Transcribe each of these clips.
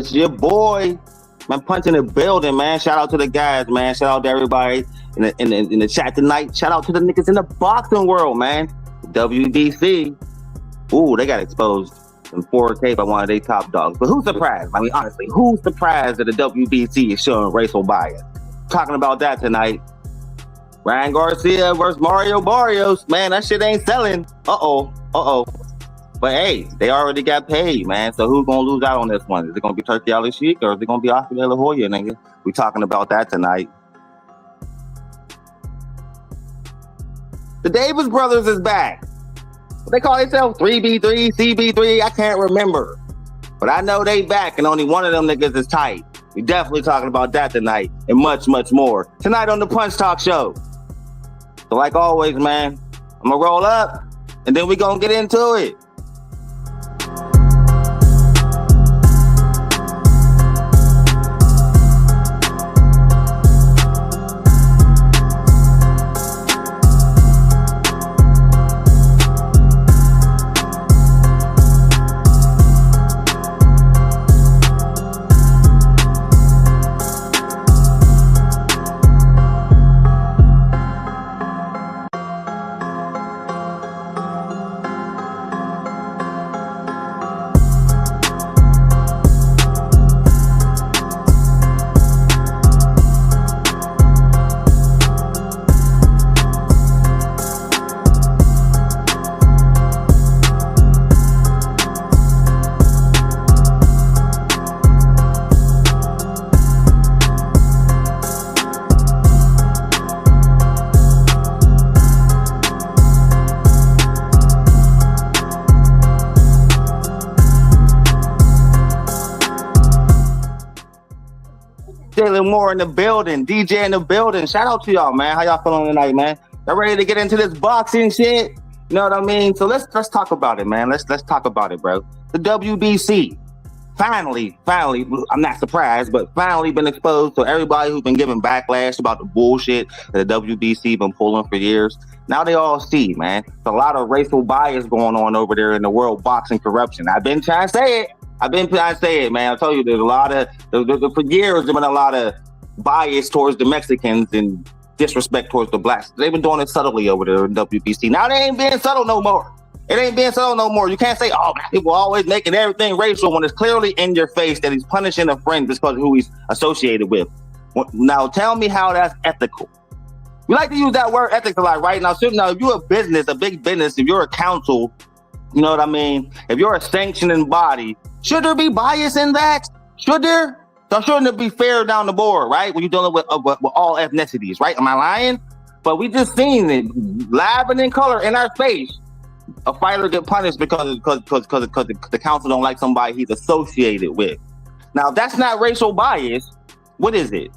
It's your boy, man. Punch in the building, man. Shout out to the guys, man. Shout out to everybody in the chat tonight. Shout out to the niggas in the boxing world, man. WBC. Ooh, they got exposed in 4K by one of their top dogs. But who's surprised? I mean, honestly, who's surprised that the WBC is showing racial bias? Talking about that tonight. Ryan Garcia versus Mario Barrios. Man, that shit ain't selling. Uh-oh. But hey, they already got paid, man. So who's gonna lose out on this one? Is it gonna be Turkey Ali Sheik or is it gonna be Oscar De La Hoya, nigga? We talking about that tonight. The Davis brothers is back. They call themselves 3B3, CB3. I can't remember. But I know they back and only one of them niggas is tight. We definitely talking about that tonight and much, much more. Tonight on the Punch Talk Show. So like always, man, I'm gonna roll up and then we gonna get into it. More in the building, DJ in the building. Shout out to y'all, man. How y'all feeling tonight, man? Y'all ready to get into this boxing shit? You know what I mean? So let's talk about it, man. Let's talk about it, bro. The WBC finally, I'm not surprised, but finally been exposed to everybody who's been giving backlash about the bullshit that the WBC been pulling for years. Now they all see, man. There's a lot of racial bias going on over there in the world boxing corruption. I've been trying to say it, man. I tell you, there's a lot of, for years, there's been a lot of bias towards the Mexicans and disrespect towards the blacks. They've been doing it subtly over there in WBC. Now they ain't being subtle no more. It ain't being subtle no more. You can't say, oh, black people always making everything racial when it's clearly in your face that he's punishing a friend because of who he's associated with. Now tell me how that's ethical. We like to use that word ethics a lot, right? Now, if you're a business, a big business, if you're a council, you know what I mean? If you're a sanctioning body, should there be bias in that? Should there? So shouldn't it be fair down the board, right? When you're dealing with all ethnicities, right? Am I lying? But we just seen it live and in color in our face. A fighter get punished because the council don't like somebody he's associated with. Now, if that's not racial bias, what is it?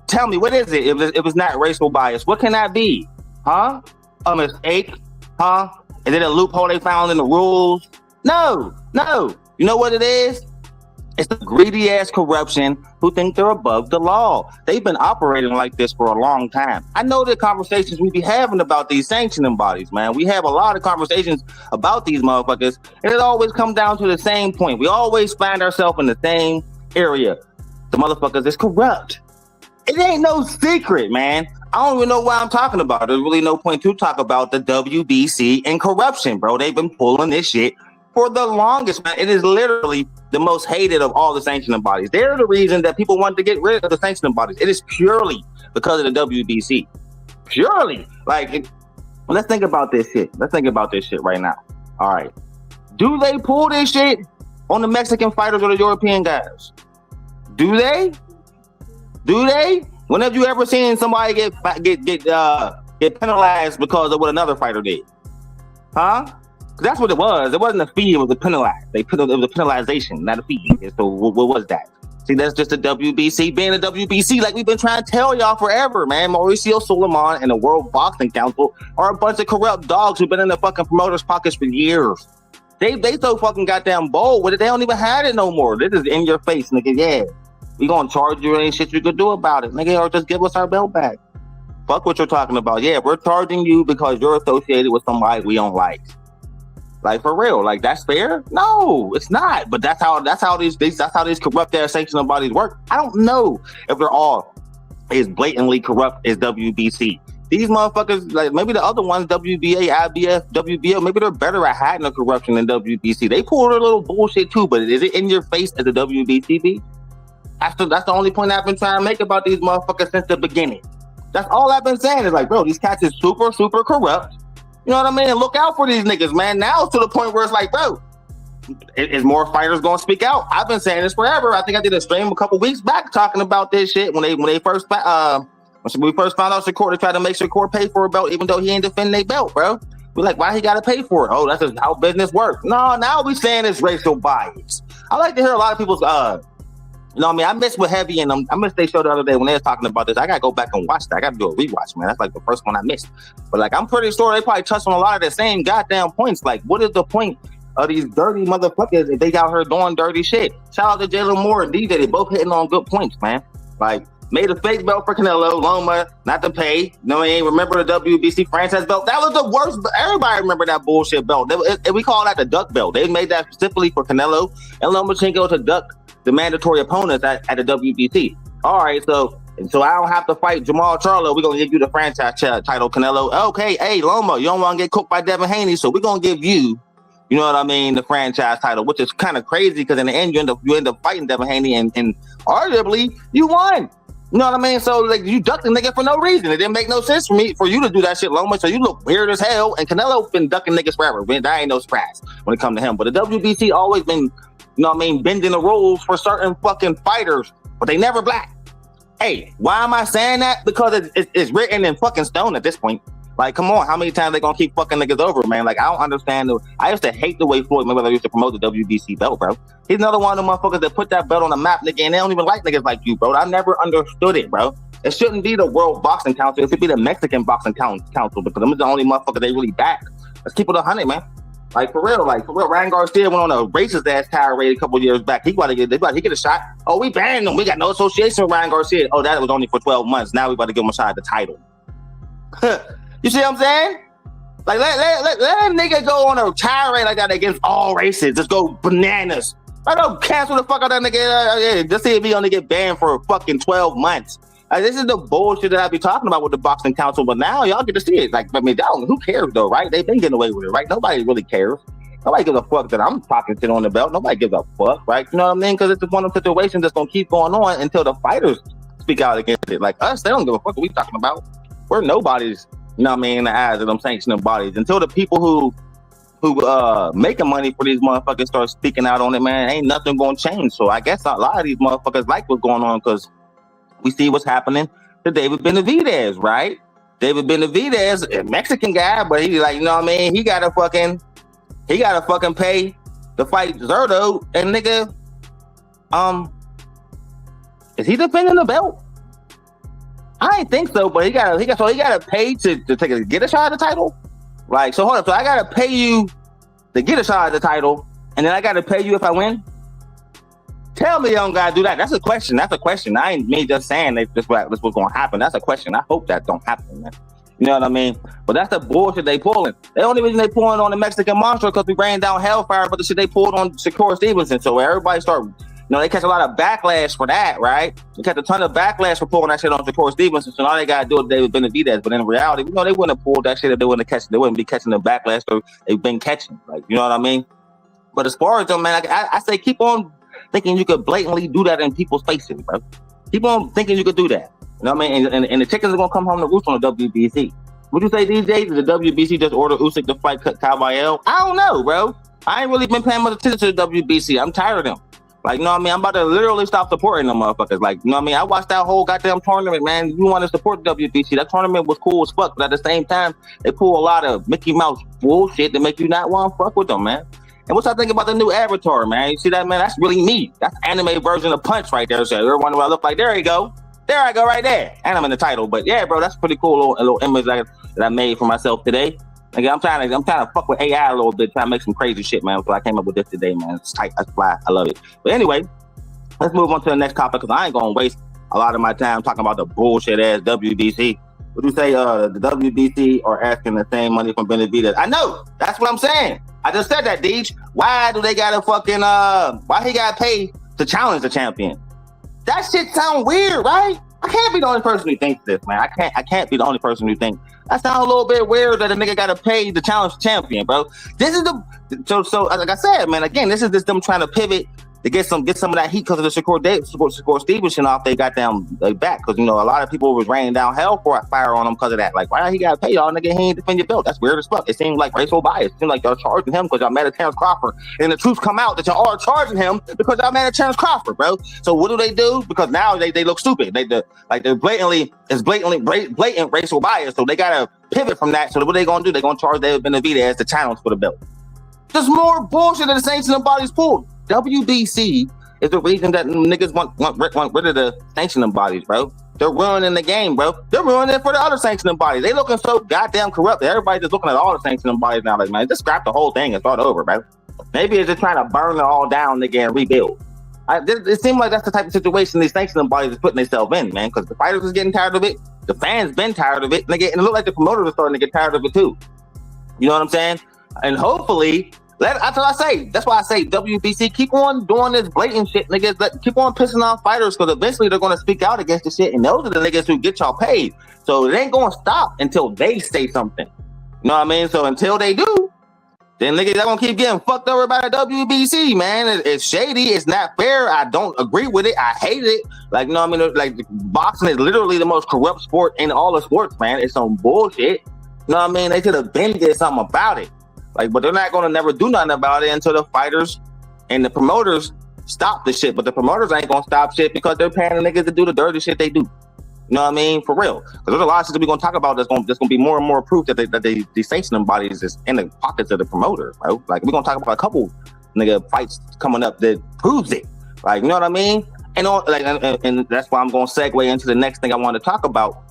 Tell me, what is it if it's not racial bias? What can that be? Huh? A mistake? Huh? Is it a loophole they found in the rules? No. You know what it is? It's the greedy ass corruption who think they're above the law. They've been operating like this for a long time. I know the conversations we be having about these sanctioning bodies, man. We have a lot of conversations about these motherfuckers, and it always comes down to the same point. We always find ourselves in the same area. The motherfuckers is corrupt. It ain't no secret, man. I don't even know why I'm talking about it. There's really no point to talk about the WBC and corruption, bro. They've been pulling this shit for the longest, man. It is literally the most hated of all the sanctioning bodies. They're the reason that people want to get rid of the sanctioning bodies. It is purely because of the WBC. Purely. Let's think about this shit. Let's think about this shit right now. All right. Do they pull this shit on the Mexican fighters or the European guys? Do they? When have you ever seen somebody get penalized because of what another fighter did? Huh? That's what it was. It wasn't a fee. It was a penalized. It was a penalization, not a fee. So what was that? See, that's just the WBC being a WBC, like we've been trying to tell y'all forever, man. Mauricio Suleiman and the World Boxing Council are a bunch of corrupt dogs who've been in the fucking promoters' pockets for years. They so fucking goddamn bold with it. They don't even have it no more. This is in your face, nigga. Yeah, we gonna charge you. Ain't shit you could do about it, nigga. Or just give us our belt back. Fuck what you're talking about. Yeah, we're charging you because you're associated with somebody we don't like. Like for real, like that's fair? No, it's not. But that's how these corrupt ass sanctioning bodies work. I don't know if they're all as blatantly corrupt as WBC. These motherfuckers, like maybe the other ones, WBA, IBF, WBO, maybe they're better at hiding the corruption than WBC. They pull their little bullshit too, but is it in your face as the WBC be? That's the only point I've been trying to make about these motherfuckers since the beginning. That's all I've been saying is like, bro, these cats is super, super corrupt. You know what I mean? Look out for these niggas, man. Now it's to the point where it's like, bro, is more fighters gonna speak out? I've been saying this forever. I think I did a stream a couple weeks back talking about this shit when we first found out Shakur, they tried to make Shakur pay for a belt even though he ain't defending their belt, bro. We're like, why he gotta pay for it? Oh, that's just how business works. No, now we saying it's racial bias. I like to hear a lot of people's you know what I mean? I missed with Heavy and I missed their show the other day when they were talking about this. I gotta go back and watch that. I gotta do a rewatch, man. That's like the first one I missed. But like, I'm pretty sure they probably touched on a lot of the same goddamn points. Like, what is the point of these dirty motherfuckers if they out here doing dirty shit? Shout out to Jalen Moore and DJ. They both hitting on good points, man. Like, made a fake belt for Canelo, Loma, not to pay. You know what I mean? Remember the WBC franchise belt? That was the worst. Everybody remember that bullshit belt. We call that the duck belt. They made that specifically for Canelo and Lomachenko to duck the mandatory opponents at the WBC. All right, so I don't have to fight Jamal Charlo. We're going to give you the franchise title, Canelo. Okay, hey, Loma, you don't want to get cooked by Devin Haney, so we're going to give you, you know what I mean, the franchise title, which is kind of crazy because in the end, you end up fighting Devin Haney and arguably you won. You know what I mean? So like you ducked the nigga for no reason. It didn't make no sense for you to do that shit, Loma. So you look weird as hell. And Canelo been ducking niggas forever. That ain't no surprise when it comes to him. But the WBC always been, you know what I mean, bending the rules for certain fucking fighters, but they never black. Hey, why am I saying that? Because it's written in fucking stone at this point. Like, come on, how many times they gonna keep fucking niggas over, man? Like, I don't understand. I used to hate the way Floyd Mayweather used to promote the WBC belt, bro. He's another one of the motherfuckers that put that belt on the map, nigga, and they don't even like niggas like you, bro. I never understood it, bro. It shouldn't be the World Boxing Council. It should be the Mexican Boxing Council because I'm the only motherfucker they really back. Let's keep it 100, man. Like, for real. Ryan Garcia went on a racist ass tirade a couple years back. He get a shot. Oh, we banned him. We got no association with Ryan Garcia. Oh, that was only for 12 months. Now we about to give him a shot at the title. You see what I'm saying? Like, let a nigga go on a tirade like that against all races. Just go bananas. I don't cancel the fuck out that nigga. Just see if he only get banned for fucking 12 months. Like, this is the bullshit that I be talking about with the Boxing Council, but now y'all get to see it. Like, I mean, who cares though, right? They've been getting away with it, right? Nobody really cares. Nobody gives a fuck that I'm talking shit on the belt. Nobody gives a fuck, right? You know what I mean? Because it's one of the situations that's gonna keep going on until the fighters speak out against it. Like us, they don't give a fuck what we talking about. We're nobodies. You know what I mean, in the eyes of them sanctioning bodies. Until the people who making money for these motherfuckers start speaking out on it, man, ain't nothing gonna change. So I guess a lot of these motherfuckers like what's going on because we see what's happening to David Benavidez, right? David Benavidez, a Mexican guy, but he like, you know what I mean? He gotta fucking pay to fight Zerto, and nigga, is he defending the belt? I ain't think so, but he gotta pay to get a shot at the title. Like, so hold up, so I gotta pay you to get a shot at the title, and then I gotta pay you if I win. Tell me you don't gotta do that. That's a question. I ain't me just saying this what's gonna happen. That's a question. I hope that don't happen, man. You know what I mean? But that's the bullshit they pulling. The only reason they pulling on the Mexican monster because we ran down Hellfire, but the shit they pulled on Shakur Stevenson. So everybody start. You know, they catch a lot of backlash for that, right? They catch a ton of backlash for pulling that shit on Shakur Stevenson. So all they gotta do is David Benavidez. But in reality, you know, they wouldn't have pulled that shit if they wouldn't be catching the backlash they've been catching. Like, you know what I mean? But as far as them, man, I say keep on thinking you could blatantly do that in people's faces, bro. Keep on thinking you could do that. You know what I mean? And the chickens are gonna come home to roost on the WBC. Would you say, DJ, did the WBC just order Usyk to fight Cowboy? I don't know, bro. I ain't really been paying much attention to the WBC. I'm tired of them. Like, you know what I mean? I'm about to literally stop supporting them motherfuckers. Like, you know what I mean? I watched that whole goddamn tournament, man. You want to support the WBC. That tournament was cool as fuck. But at the same time, they pull a lot of Mickey Mouse bullshit to make you not want to fuck with them, man. And what y'all think about the new Avatar, man? You see that, man? That's really me. That's anime version of Punch right there. So everyone who I look like, there you go. There I go right there. And I'm in the title. But yeah, bro, that's a pretty cool little image that I made for myself today. Like, I'm trying to fuck with AI a little bit, trying to make some crazy shit, man. So I came up with this today, man. It's tight. That's fly. I love it. But anyway, let's move on to the next topic because I ain't gonna waste a lot of my time talking about the bullshit ass WBC. Would you say the WBC are asking the same money from Benavidez? I know. That's what I'm saying. I just said that, Deej. Why do they gotta fucking why he gotta pay to challenge the champion? That shit sound weird, right? I can't be the only person who thinks this, man. I can't be the only person who thinks that sounds a little bit weird that a nigga gotta pay to challenge the champion, bro. This is the so like I said, man. Again, this is just them trying to pivot to get some of that heat because of the Shakur Stevenson off they got down back, because you know a lot of people was raining down hell for a fire on him because of that. Like, why he gotta pay y'all, nigga? He ain't defend your belt. That's weird as fuck. It seems like racial bias. It seems like y'all charging him because y'all mad at Terrence Crawford, and the truth come out that y'all are charging him because y'all mad at Terrence Crawford, bro. So what do? Because now they look stupid. They're blatant racial bias. So they gotta pivot from that. So what they gonna do? They gonna charge David Benavidez as the challenge for the belt. There's more bullshit that the Saints and the bodies pulled. WBC is the reason that niggas want rid of the sanctioning bodies, bro. They're ruining the game, bro. They're ruining it for the other sanctioning bodies. They looking so goddamn corrupt that everybody's just looking at all the sanctioning bodies now. Like, man, just scrap the whole thing and start over, bro. Maybe it's just trying to burn it all down, nigga, and rebuild. It seems like that's the type of situation these sanctioning bodies is putting themselves in, man, because the fighters is getting tired of it. The fans been tired of it, nigga, and it look like the promoters are starting to get tired of it too. You know what I'm saying? And hopefully, that's what I say. That's why I say WBC, keep on doing this blatant shit, niggas. Keep on pissing off fighters, because eventually they're going to speak out against the shit, and those are the niggas who get y'all paid. So it ain't going to stop until they say something. You know what I mean? So until they do, then niggas are going to keep getting fucked over by the WBC, man. It's shady. It's not fair. I don't agree with it. I hate it. Like, you know what I mean? Like, boxing is literally the most corrupt sport in all the sports, man. It's some bullshit. You know what I mean? They should have been did something about it. Like, but they're not going to never do nothing about it until the fighters and the promoters stop the shit. But the promoters ain't going to stop shit because they're paying the niggas to do the dirty shit they do. You know what I mean? For real. Because there's a lot of shit that we're going to talk about that's going to be more and more proof that the sanctioning bodies is in the pockets of the promoter, bro. Like, we're going to talk about a couple nigga fights coming up that proves it. Like, you know what I mean? And that's why I'm going to segue into the next thing I want to talk about.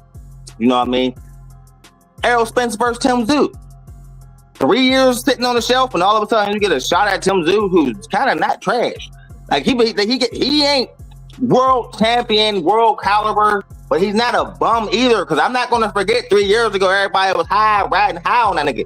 You know what I mean? Errol Spence versus Tim Tszyu. 3 years sitting on the shelf, and all of a sudden you get a shot at Tim Tszyu, who's kind of not trash. Like, he ain't world champion, world caliber, but he's not a bum either. Because I'm not going to forget 3 years ago, everybody was riding high on that nigga.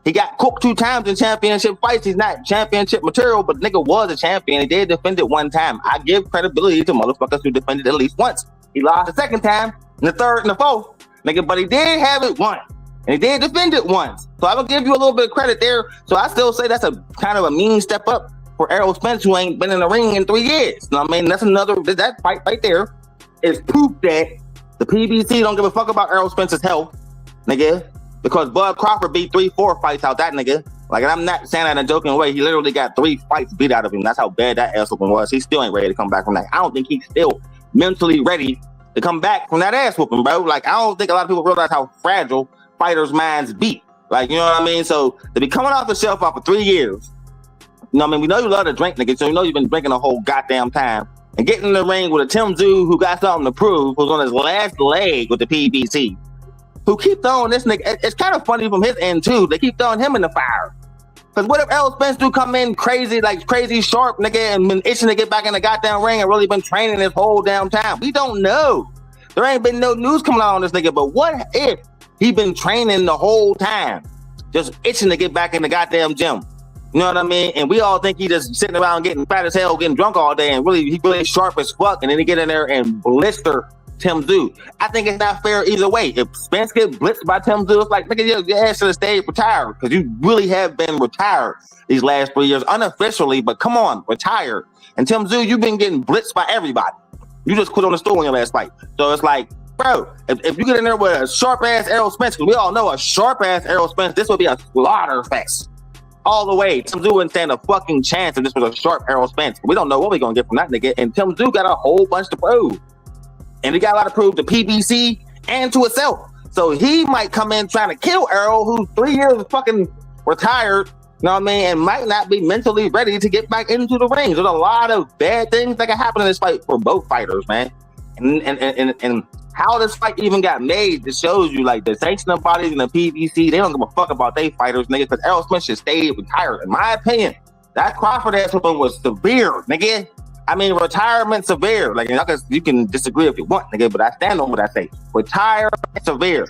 He got cooked 2 times in championship fights. He's not championship material, but nigga was a champion. He did defend it 1 time. I give credibility to motherfuckers who defended at least once. He lost the 2nd time, and the 3rd, and the 4th, nigga, but he did have it once. And he did defend it once. So I'm going to give you a little bit of credit there. So I still say that's a kind of a mean step up for Errol Spence, who ain't been in the ring in 3 years. You know what I mean? That's that fight right there is proof that the PBC don't give a fuck about Errol Spence's health, nigga, because Bud Crawford beat 3-4 fights out that nigga. Like, and I'm not saying that in a joking way. He literally got 3 fights beat out of him. That's how bad that ass whooping was. He still ain't ready to come back from that. I don't think he's still mentally ready to come back from that ass whooping, bro. Like, I don't think a lot of people realize how fragile fighters' minds beat. Like, you know what I mean? So to be coming off the shelf after 3 years, you know what I mean? We know you love to drink, nigga, so you know you've been drinking the whole goddamn time. And getting in the ring with a Tim Tszyu who got something to prove, who's on his last leg with the PBC, who keep throwing this nigga. It's kind of funny from his end too. They keep throwing him in the fire. Because what if Errol Spence do come in crazy sharp, nigga, and been itching to get back in the goddamn ring and really been training this whole damn time? We don't know. There ain't been no news coming out on this nigga, but what if he been training the whole time, just itching to get back in the goddamn gym? You know what I mean? And we all think he just sitting around getting fat as hell, getting drunk all day, and he really sharp as fuck, and then he get in there and blister Tim Tszyu. I think it's not fair either way. If Spence gets blitzed by Tim Tszyu, it's like, nigga, your ass should have stayed retired, because you really have been retired these last 3 years, unofficially, but come on, retired. And Tim Tszyu, you've been getting blitzed by everybody. You just quit on the stool in your last fight. So it's like, bro, if you get in there with a sharp-ass Errol Spence, because we all know a sharp-ass Errol Spence, this would be a slaughter fest all the way. Tim Tszyu wouldn't stand a fucking chance if this was a sharp Errol Spence. We don't know what we're going to get from that nigga, and Tim Tszyu got a whole bunch to prove. And he got a lot to prove to PBC and to itself. So he might come in trying to kill Errol, who's 3 years fucking retired, you know what I mean, and might not be mentally ready to get back into the ring. There's a lot of bad things that can happen in this fight for both fighters, man. And how this fight even got made, it shows you, like, the sanctioning bodies and the PBC, they don't give a fuck about they fighters, nigga, because Errol Spence should stay retired. In my opinion, that Crawford ass whooping was severe, nigga. I mean, retirement severe. Like, you can disagree if you want, nigga, but I stand on what I say. Retirement severe.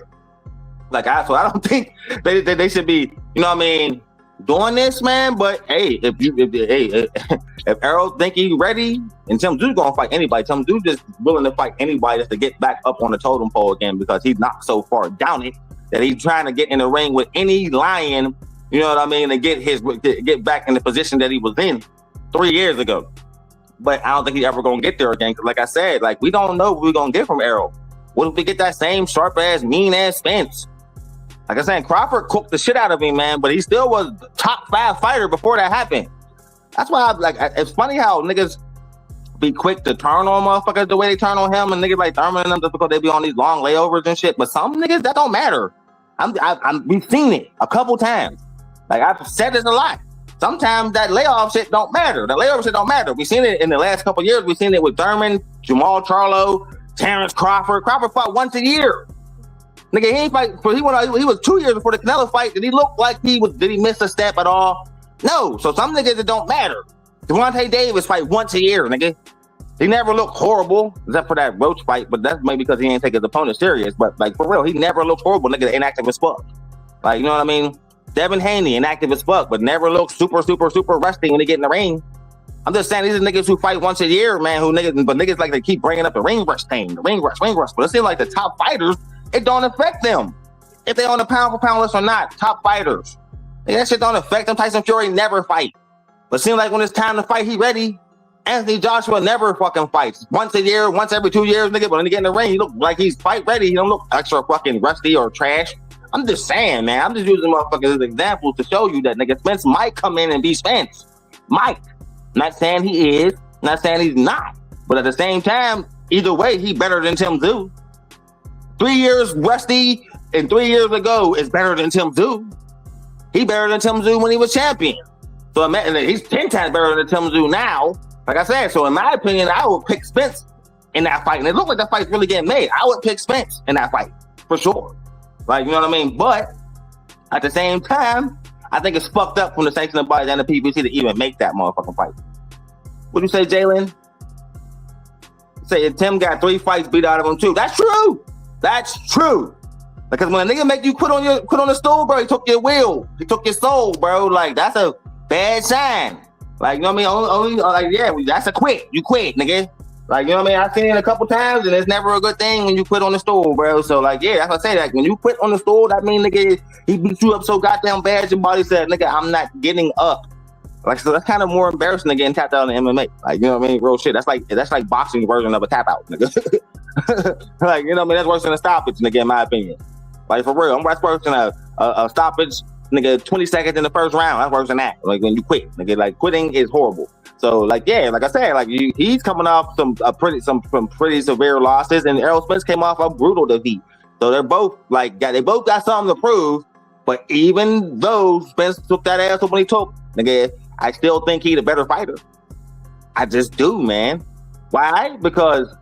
Like, so I don't think they should be, you know what I mean, doing this, man. But hey, if Errol think he's ready, and Tim Tszyu gonna fight anybody, Tim Tszyu just willing to fight anybody just to get back up on the totem pole again because he's not so far down it that he's trying to get in the ring with any lion. You know what I mean? And get back in the position that he was in 3 years ago. But I don't think he's ever gonna get there again. Cause like I said, like we don't know what we're gonna get from Errol. What if we get that same sharp ass, mean ass Spence? Like I said, Crawford cooked the shit out of him, man. But he still was top 5 fighter before that happened. That's why it's funny how niggas be quick to turn on motherfuckers the way they turn on him, and niggas like Thurman and them just because they be on these long layovers and shit. But some niggas that don't matter. We've seen it a couple times. Like I've said this a lot. Sometimes that layoff shit don't matter. The layover shit don't matter. We've seen it in the last couple of years. We've seen it with Thurman, Jamal Charlo, Terrence Crawford. Crawford fought once a year. Nigga, he ain't fight. He was 2 years before the Canelo fight. Did he look like did he miss a step at all? No. So some niggas it don't matter. Devontae Davis fight once a year, nigga. He never looked horrible, except for that Roach fight, but that's maybe because he ain't take his opponent serious. But like for real, he never looked horrible, nigga, inactive as fuck. Like, you know what I mean? Devin Haney, inactive as fuck, but never looked super rusty when they get in the ring. I'm just saying these are niggas who fight once a year, man, but niggas like they keep bringing up the ring rush thing, the ring rush. But it seems like the top fighters, it don't affect them. If they on the pound for pound list or not, top fighters. That shit don't affect them. Tyson Fury never fight. But it seems like when it's time to fight, he ready. Anthony Joshua never fucking fights. Once a year, once every 2 years, nigga, but when he get in the ring, he look like he's fight ready. He don't look extra fucking rusty or trash. I'm just saying, man. I'm just using motherfuckers as examples to show you that nigga Spence might come in and be Spence. Might. Not saying he is. Not saying he's not. But at the same time, either way, he better than Tim Tszyu. 3 years rusty and 3 years ago is better than Tim Tszyu. He better than Tim Tszyu when he was champion. So he's 10 times better than Tim Tszyu now. Like I said, so in my opinion, I would pick Spence in that fight. And it looked like that fight's really getting made. I would pick Spence in that fight, for sure. Like, you know what I mean? But at the same time, I think it's fucked up from the sanctioning bodies and the PBC to even make that motherfucking fight. What do you say, Jalen? Say Tim got 3 fights beat out of him too. That's true. That's true. Because when a nigga make you quit on the stool, bro, he took your will. He took your soul, bro. Like, that's a bad sign. Like, you know what I mean? Only that's a quit. You quit, nigga. Like, you know what I mean? I've seen it a couple times, and it's never a good thing when you quit on the stool, bro. So, like, yeah, that's what I say. Like, when you quit on the stool, that mean, nigga, he beat you up so goddamn bad, your body said, nigga, I'm not getting up. Like, so that's kind of more embarrassing than getting tapped out in MMA. Like, you know what I mean? Real shit. That's like boxing version of a tap out, nigga. Like, you know what I mean? That's worse than a stoppage, nigga, in my opinion. Like, for real. That's worse than a stoppage, nigga, 20 seconds in the first round. That's worse than that. Like, when you quit, nigga. Like, quitting is horrible. So, like, yeah, like I said, like he's coming off some pretty severe losses, and Errol Spence came off a brutal defeat. So they're both they both got something to prove. But even though Spence took that ass up when he took, nigga, I still think he's a better fighter. I just do, man. Why? Because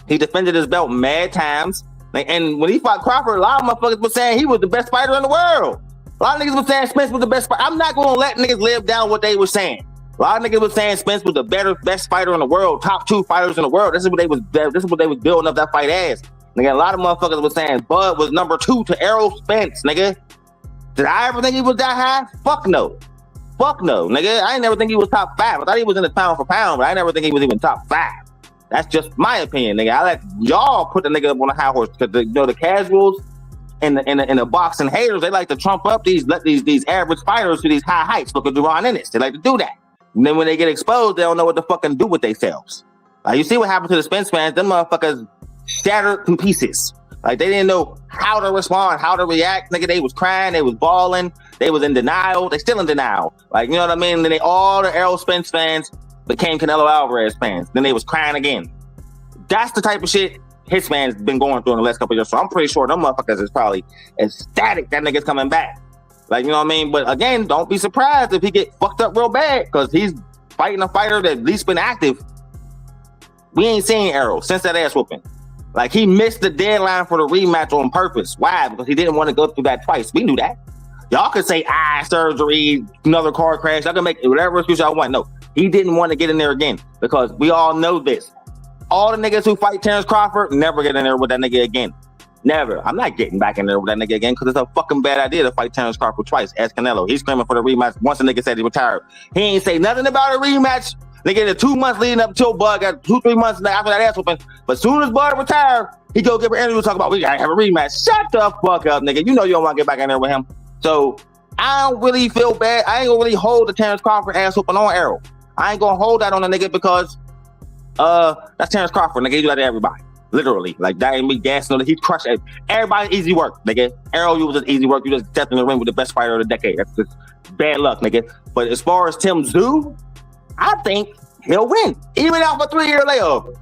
he defended his belt mad times. And when he fought Crawford, a lot of motherfuckers were saying he was the best fighter in the world. A lot of niggas were saying Spence was the best fighter. I'm not going to let niggas live down what they were saying. A lot of niggas was saying Spence was the best fighter in the world, top 2 fighters in the world. This is what they was building up that fight as. Nigga, a lot of motherfuckers was saying Bud was number 2 to Errol Spence, nigga. Did I ever think he was that high? Fuck no. Fuck no, nigga. I ain't never think he was top 5. I thought he was in the pound for pound, but I never think he was even top 5. That's just my opinion, nigga. I let y'all put the nigga up on a high horse because the casuals and the boxing haters, they like to trump up these average fighters to these high heights. Look at Duran Ennis. They like to do that. And then when they get exposed, they don't know what to fucking do with themselves. Like, you see what happened to the Spence fans? Them motherfuckers shattered to pieces. Like, they didn't know how to respond, how to react. Nigga, they was crying, they was bawling, they was in denial. They still in denial. Like, you know what I mean? Then all the Errol Spence fans became Canelo Alvarez fans. Then they was crying again. That's the type of shit his fans been going through in the last couple of years. So I'm pretty sure them motherfuckers is probably ecstatic that nigga's coming back. Like, you know what I mean? But again, don't be surprised if he get fucked up real bad, because he's fighting a fighter that at least been active. We ain't seen Errol since that ass whooping. Like, he missed the deadline for the rematch on purpose. Why? Because he didn't want to go through that twice. We knew that. Y'all could say eye surgery, another car crash. Y'all can make whatever excuse y'all want. No, he didn't want to get in there again, because we all know this. All the niggas who fight Terrence Crawford never get in there with that nigga again. Never. I'm not getting back in there with that nigga again because it's a fucking bad idea to fight Terrence Crawford twice. Ask Canelo. He's screaming for the rematch once the nigga said he retired. He ain't say nothing about a rematch. Nigga, the 2 months leading up till Bud got 2-3 months after that ass whooping. But as soon as Bud retired, he go give an interview talk about we gotta have a rematch. Shut the fuck up, nigga. You know you don't want to get back in there with him. So I don't really feel bad. I ain't gonna really hold the Terrence Crawford ass whooping on Errol. I ain't gonna hold that on the nigga because that's Terrence Crawford, nigga. He do that to everybody. Literally. Like that ain't me gassing on it. He crushed it. Everybody easy work, nigga. Errol, you was just easy work. You just stepped in the ring with the best fighter of the decade. That's just bad luck, nigga. But as far as Tim Tszyu, I think he'll win. Even out for 3-year layover.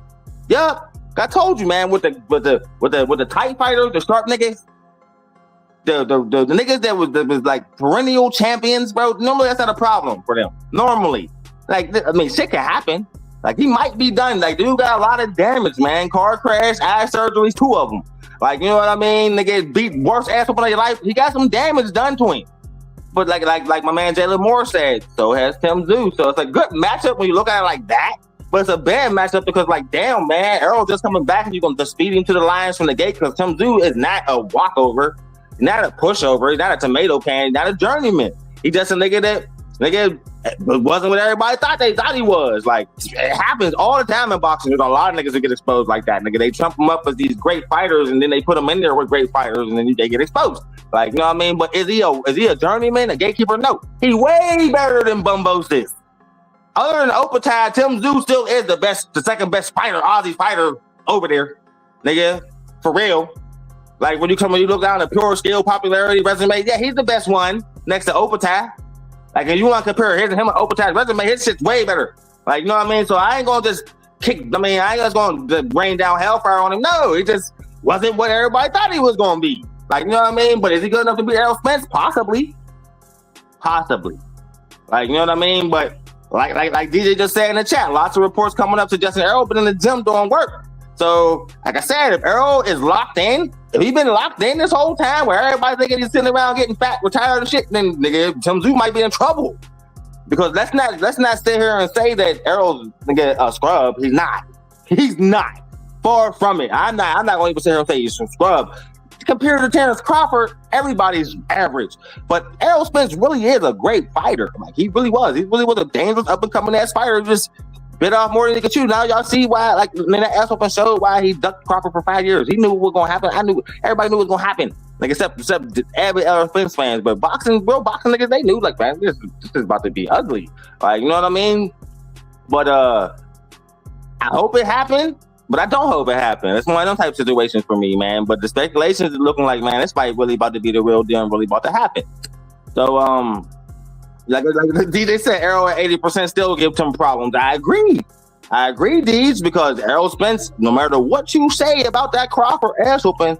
Yup. I told you, man, with the tight fighters, the sharp niggas, the niggas that was like perennial champions, bro. Normally that's not a problem for them. Normally. Like, I mean, shit can happen. Like, he might be done. Like, dude got a lot of damage, man. Car crash, eye surgeries, 2 of them. Like, you know what I mean? Nigga beat worst ass up in your life. He got some damage done to him. But like my man Jalen Moore said, so has Tim Tszyu. So it's a good matchup when you look at it like that. But it's a bad matchup because, like, damn, man, Errol just coming back and you're going to speed him to the lines from the gate because Tim Tszyu is not a walkover, not a pushover, he's not a tomato can, he's not a journeyman. He's just a nigga that wasn't what everybody thought they thought he was. Like, it happens all the time in boxing. There's a lot of niggas who get exposed like that. Nigga, they trump them up as these great fighters and then they put them in there with great fighters and then they get exposed. Like, you know what I mean? But is he a journeyman, a gatekeeper? No. He way better than Bumbosis. Other than Opatide, Tim Tszyu still is the second best fighter, Aussie fighter over there. Nigga, for real. Like, when you look down the pure skill, popularity, resume, yeah, he's the best one next to Opatide. Like, if you want to compare him and Opatide's resume, his shit's way better. Like, you know what I mean? So I ain't going to just I ain't just going to rain down hellfire on him. No, it just wasn't what everybody thought he was going to be. Like, you know what I mean? But is he good enough to beat Errol Spence? Possibly. Like, you know what I mean? But like DJ just said in the chat, lots of reports coming up suggesting Errol been in the gym doing work. So, like I said, if Errol is locked in, if he's been locked in this whole time where everybody's thinking he's sitting around getting fat, retired and shit, then nigga, Tim Tszyu might be in trouble. Because let's not sit here and say that Errol's nigga a scrub. He's not. He's not. Far from it. I'm not going to even sit here and say he's some scrub. Compared to Terrence Crawford, everybody's average. But Errol Spence really is a great fighter. Like, he really was. He really was a dangerous up-and-coming ass fighter. Just bit off more than he could chew. Now y'all see why, like, when that ass open showed why he ducked Crawford for 5 years. He knew what was going to happen. Everybody knew what was going to happen. Like, except avid Errol Spence fans. But real boxing niggas, they knew, like, man, this is about to be ugly. Like, you know what I mean? But I hope it happened. But I don't hope it happens. It's one of them type of situations for me, man. But the speculations is looking like, man, this fight really about to be the real deal and really about to happen. So, like DJ said, Errol at 80% still gives him problems. I agree, Deeds, because Errol Spence, no matter what you say about that Crawford ass whooping,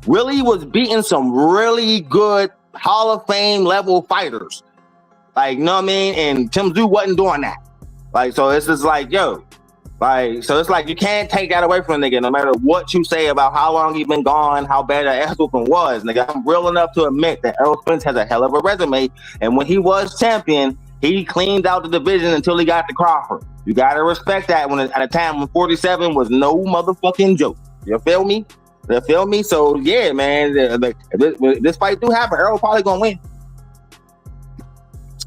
really was beating some really good Hall of Fame level fighters. Like, you know what I mean? And Tim Tszyu wasn't doing that. Like, so it's just like, yo. Like, so it's like you can't take that away from a nigga, no matter what you say about how long he's been gone, how bad that ass whooping was. Nigga, I'm real enough to admit that Errol Spence has a hell of a resume, and when he was champion, he cleaned out the division until he got to Crawford. You gotta respect that at a time when 47 was no motherfucking joke. You feel me? So yeah, man, if this fight do happen, Errol probably gonna win.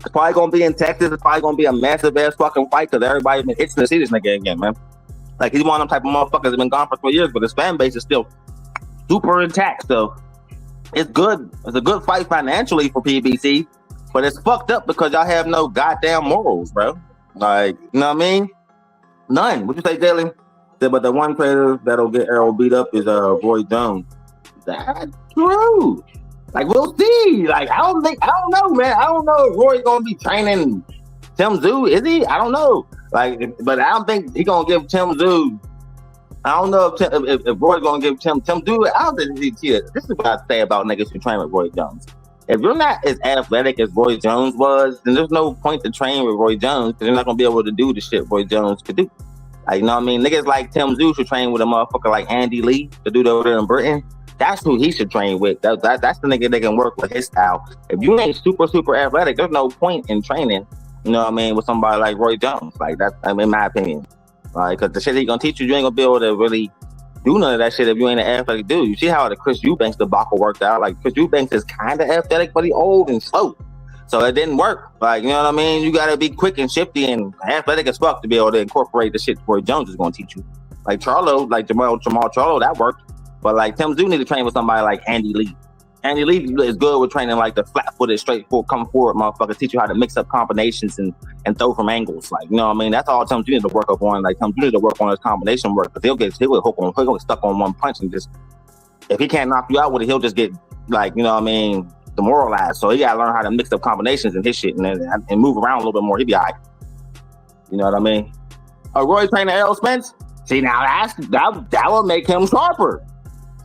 It's probably gonna be in Texas. It's probably gonna be a massive ass fucking fight because everybody's been itching to see this nigga again, man. Like, he's one of them type of motherfuckers that been gone for 3 years, but his fan base is still super intact. So it's good. It's a good fight financially for PBC, but it's fucked up because y'all have no goddamn morals, bro. Like, you know what I mean? None. What you say, Daly? But the one player that'll get Errol beat up is Roy Jones. That's true. Like, we'll see. Like, I don't know, man. I don't know if Roy's gonna be training Tim Tszyu. Is he? I don't know. Like, but I don't think he's gonna give Tim Tszyu. I don't know if Roy's gonna give Tim Tszyu. I don't think this is what I say about niggas who train with Roy Jones. If you're not as athletic as Roy Jones was, then there's no point to train with Roy Jones because you're not gonna be able to do the shit Roy Jones could do. Like, you know what I mean? Niggas like Tim Tszyu should train with a motherfucker like Andy Lee, the dude over there in Britain. That's who he should train with. That's the nigga that can work with his style. If you ain't super athletic, there's no point in training, you know what I mean, with somebody like Roy Jones. Like, that's, I mean, in my opinion. Like, because the shit he gonna teach you, you ain't gonna be able to really do none of that shit if you ain't an athletic dude. You see how the Chris Eubanks debacle worked out? Like, Chris Eubanks is kind of athletic, but he old and slow. So it didn't work. Like, you know what I mean? You got to be quick and shifty and athletic as fuck to be able to incorporate the shit Roy Jones is going to teach you. Like Charlo, like Jamal Charlo, that worked. But like Tim Tszyu need to train with somebody like Andy Lee. Andy Lee is good with training like the flat-footed, straightforward, come forward motherfucker, teach you how to mix up combinations and throw from angles. Like, you know what I mean? That's all Tim Tszyu needs to work up on. Like, Tim Tszyu needs to work on his combination work, because he'll get stuck on one punch and just, if he can't knock you out with it, he'll just get, like, you know what I mean, demoralized. So he got to learn how to mix up combinations and his shit and move around a little bit more. He'll be all right. You know what I mean? Roy training Errol Spence? See, now that will make him sharper.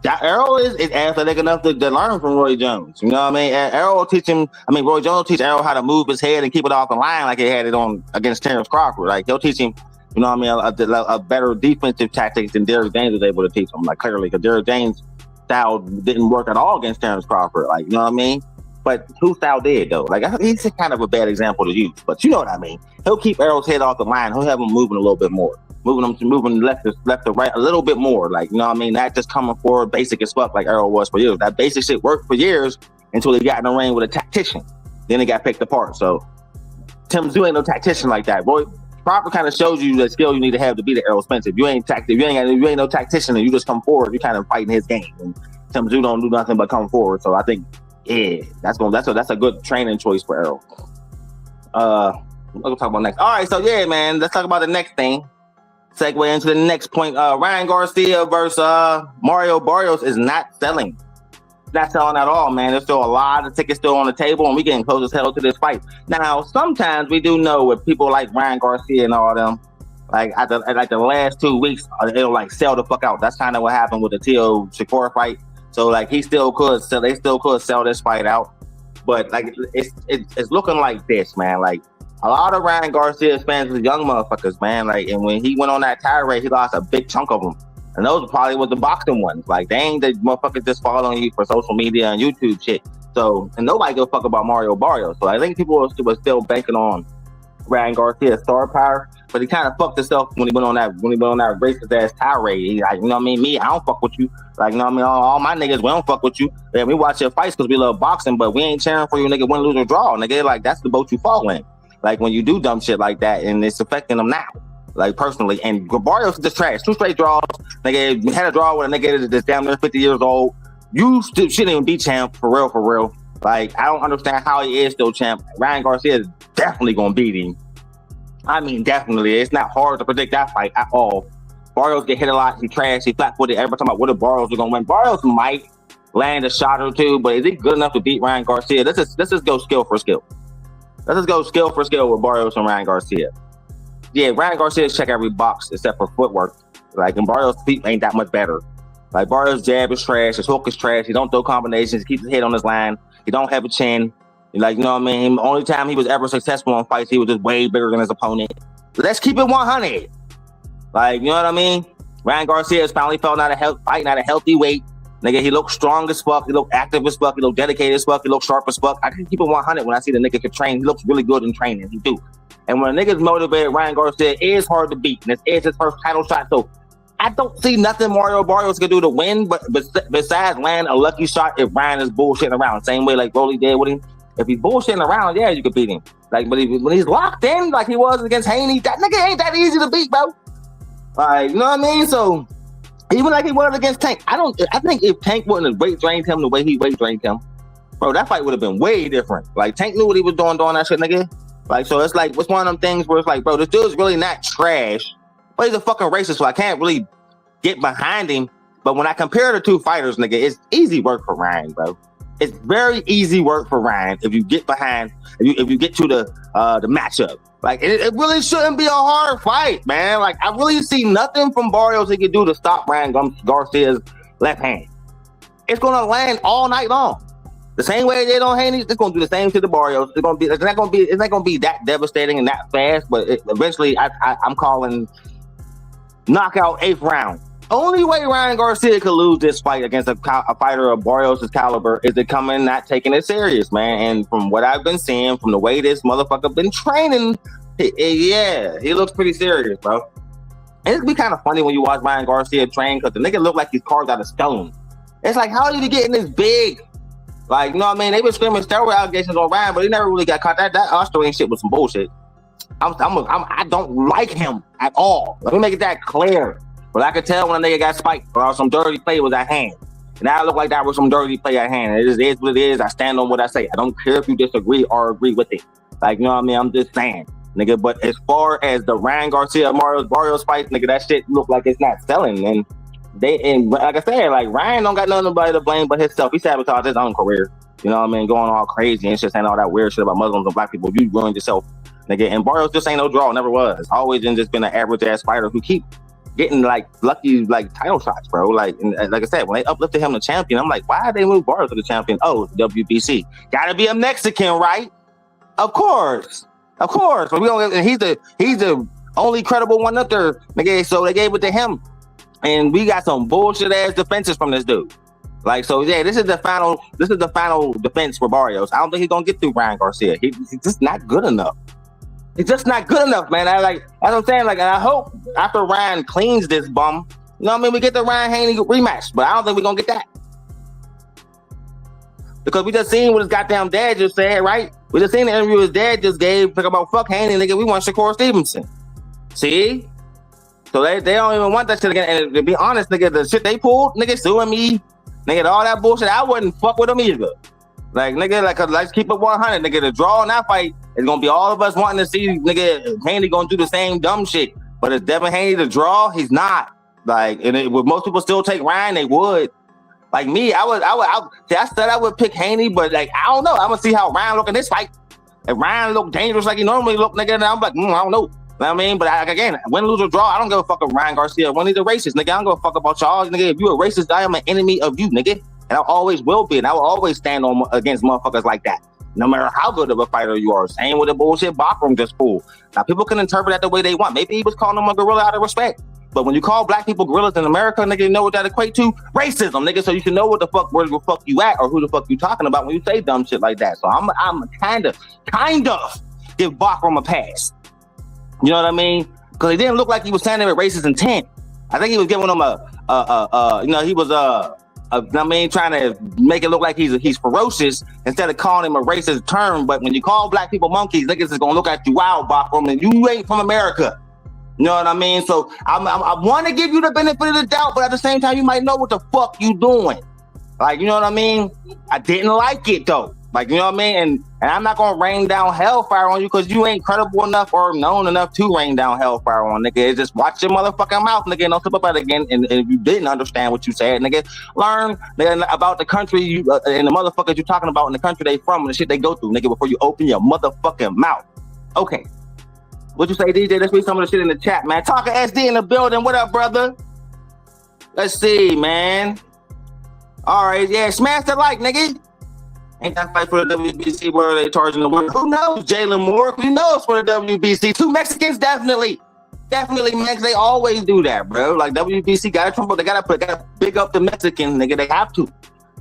That Errol is athletic enough to learn from Roy Jones. You know what I mean? Errol will teach him. I mean, Roy Jones will teach Errol how to move his head and keep it off the line like he had it on against Terrence Crawford. Like, he'll teach him, you know what I mean, a better defensive tactics than Derrick James was able to teach him. Like, clearly, because Derrick James' style didn't work at all against Terrence Crawford. Like, you know what I mean? But whose style did, though? Like, he's kind of a bad example to use. But you know what I mean? He'll keep Errol's head off the line. He'll have him moving a little bit more. Moving left to right a little bit more, like, you know what I mean, not just coming forward basic as fuck like Errol was for years. That basic shit worked for years until he got in the ring with a tactician. Then he got picked apart. So Tim Tszyu ain't no tactician like that. Roy Crawford kind of shows you the skill you need to have to be the Errol Spence. If you ain't no tactician and you just come forward, you kind of fighting his game. And Tim Tszyu don't do nothing but come forward. So I think, yeah, that's a good training choice for Errol. We'll talk about next. All right, so yeah, man, let's talk about the next thing. Segue into the next point. Ryan Garcia versus Mario Barrios is not selling. Not selling at all, man. There's still a lot of tickets still on the table, and we getting close as hell to this fight. Now, sometimes we do know with people like Ryan Garcia and all them, like at the last 2 weeks, it'll like sell the fuck out. That's kind of what happened with the Tio Shakur fight. So like they still could sell this fight out, but like it's looking like this, man. Like, a lot of Ryan Garcia's fans was young motherfuckers, man. Like, and when he went on that tirade, he lost a big chunk of them. And those probably was the boxing ones. Like, they ain't the motherfuckers just following you for social media and YouTube shit. So, and nobody give a fuck about Mario Barrios. So I think people were still banking on Ryan Garcia's star power, but he kind of fucked himself when he went on that racist ass tirade. He like, you know what I mean? Me, I don't fuck with you. Like, you know what I mean? All my niggas, we don't fuck with you. Yeah, we watch your fights because we love boxing, but we ain't cheering for you, nigga, win, lose, or draw. Nigga, like, that's the boat you fall in. Like, when you do dumb shit like that, and it's affecting them now, like, personally. And Barrios is just trash. 2 straight draws. Nigga had a draw with a nigga that's damn near 50 years old. You still shouldn't even be champ, for real. Like, I don't understand how he is still champ. Ryan Garcia is definitely gonna beat him. I mean, definitely. It's not hard to predict that fight at all. Barrios get hit a lot. He trash. He flat-footed. Everybody talking about what if Barrios are gonna win. Barrios might land a shot or two, but is he good enough to beat Ryan Garcia? Let's just go skill for skill. Let's just go skill for skill with Barrios and Ryan Garcia. Yeah, Ryan Garcia check every box except for footwork. Like, and Barrios' feet ain't that much better. Like, Barrios' jab is trash. His hook is trash. He don't throw combinations. He keeps his head on his line. He don't have a chin. Like, you know what I mean? The only time he was ever successful on fights, he was just way bigger than his opponent. Let's keep it 100. Like, you know what I mean? Ryan Garcia has finally fighting at a healthy weight. Nigga, he looks strong as fuck. He look active as fuck. He look dedicated as fuck. He look sharp as fuck. I can keep it 100 when I see the nigga can train. He looks really good in training. He do. And when a nigga's motivated, Ryan Garcia is hard to beat. And this is his first title shot. So I don't see nothing Mario Barrios can do to win, but besides land a lucky shot if Ryan is bullshitting around. Same way like Rolly did with him. If he's bullshitting around, yeah, you could beat him. Like, but when he's locked in, like he was against Haney, that nigga ain't that easy to beat, bro. Like, you know what I mean? So even like he was against Tank, I think if Tank wouldn't have weight drained him the way he weight drained him, bro, that fight would have been way different. Like, Tank knew what he was doing that shit, nigga. Like, so it's like, it's one of them things where it's like, bro, this dude's really not trash, but he's a fucking racist, so I can't really get behind him. But when I compare the two fighters, nigga, it's easy work for Ryan, bro. It's very easy work for Ryan if you get behind, if you get to the matchup. Like, it really shouldn't be a hard fight, man. Like, I really see nothing from Barrios he can do to stop Ryan Garcia's left hand. It's gonna land all night long. The same way they don't Haney, it's gonna do the same to the Barrios. It's not gonna be that devastating and that fast, but eventually I'm calling knockout 8th round. Only way Ryan Garcia could lose this fight against a fighter of Barrios' caliber is to come in not taking it serious, man. And from what I've been seeing, from the way this motherfucker been training, he looks pretty serious, bro. And it's be kind of funny when you watch Ryan Garcia train because the nigga look like he's carved out of stone. It's like, how did he get in this big? Like, you know what I mean? They been screaming steroid allegations on Ryan, but he never really got caught. That Australian shit was some bullshit. I don't like him at all. Let me make it that clear. But I could tell when a nigga got spiked or some dirty play was at hand. And I look like that was some dirty play at hand. It is what it is. I stand on what I say. I don't care if you disagree or agree with it. Like, you know what I mean? I'm just saying, nigga. But as far as the Ryan Garcia Barrios fight, nigga, that shit look like it's not selling. And like I said, like Ryan don't got nobody to blame but himself. He sabotaged his own career. You know what I mean? Going all crazy and just saying all that weird shit about Muslims and black people. You ruined yourself, nigga. And Barrios just ain't no draw. Never was. Always just been an average ass fighter who keep getting like lucky like title shots, bro. Like, and like I said, when they uplifted him to champion, I'm like, why did they move Barrios to the champion? Oh, WBC. Gotta be a Mexican, right? Of course. But we don't. He's the only credible one up there, nigga. So they gave it to him, and we got some bullshit ass defenses from this dude. Like, so yeah, this is the final defense for Barrios. I don't think he's gonna get through Ryan Garcia. He's just not good enough. He's just not good enough, man. That's what I'm saying. Like, and I hope after Ryan cleans this bum, you know what I mean, we get the Ryan Haney rematch. But I don't think we're gonna get that. Because we just seen what his goddamn dad just said, right? We just seen the interview his dad just gave, talk about fuck Haney, nigga, we want Shakur Stevenson. See? So they don't even want that shit again. And to be honest, nigga, the shit they pulled, nigga, suing me, nigga, all that bullshit, I wouldn't fuck with them either. Like, nigga, like, let's keep it 100. Nigga, the draw in that fight is gonna be all of us wanting to see, nigga, Haney gonna do the same dumb shit. But is Devin Haney the draw? He's not. Like, and would most people still take Ryan? They would. Like me, I said I would pick Haney, but like, I don't know. I'm gonna see how Ryan look in this fight. If Ryan look dangerous like he normally look, nigga, I'm like, I don't know. You know what I mean? But again, win, lose, or draw, I don't give a fuck if Ryan Garcia win. He's a racist, nigga. I don't give a fuck about y'all, nigga. If you a racist, I am an enemy of you, nigga. And I always will be, and I will always stand on against motherfuckers like that. No matter how good of a fighter you are. Same with the bullshit Bachram just pulled. Now, people can interpret that the way they want. Maybe he was calling them a gorilla out of respect. But when you call black people gorillas in America, nigga, you know what that equate to? Racism, nigga. So you can know what the fuck, where the fuck you at, or who the fuck you talking about when you say dumb shit like that. So I'm kind of give Bachram a pass. You know what I mean? Because he didn't look like he was saying it with racist intent. I think he was giving them he was I mean, trying to make it look like he's ferocious instead of calling him a racist term. But when you call black people monkeys, niggas is gonna look at you, wow, Bachram, and you ain't from America. You know what I mean? So I want to give you the benefit of the doubt, but at the same time, you might know what the fuck you doing. Like, you know what I mean? I didn't like it though. Like, you know what I mean? And I'm not gonna rain down hellfire on you because you ain't credible enough or known enough to rain down hellfire on, nigga. It's just watch your motherfucking mouth, nigga, and don't slip up at it again. And if you didn't understand what you said, nigga, learn nigga, about the country you and the motherfuckers you talking about in the country they from and the shit they go through, nigga, before you open your motherfucking mouth. Okay. What you say, DJ? Let's read some of the shit in the chat, man. Talking SD in the building. What up, brother? Let's see, man. All right, yeah. Smash the like, nigga. Ain't that fight for the WBC where they charging the winner? Who knows? Jalen Moore? Who knows for the WBC? 2 Mexicans, definitely. Definitely, Mex. They always do that, bro. Like, WBC got to trump. They gotta big up the Mexicans, nigga. They have to.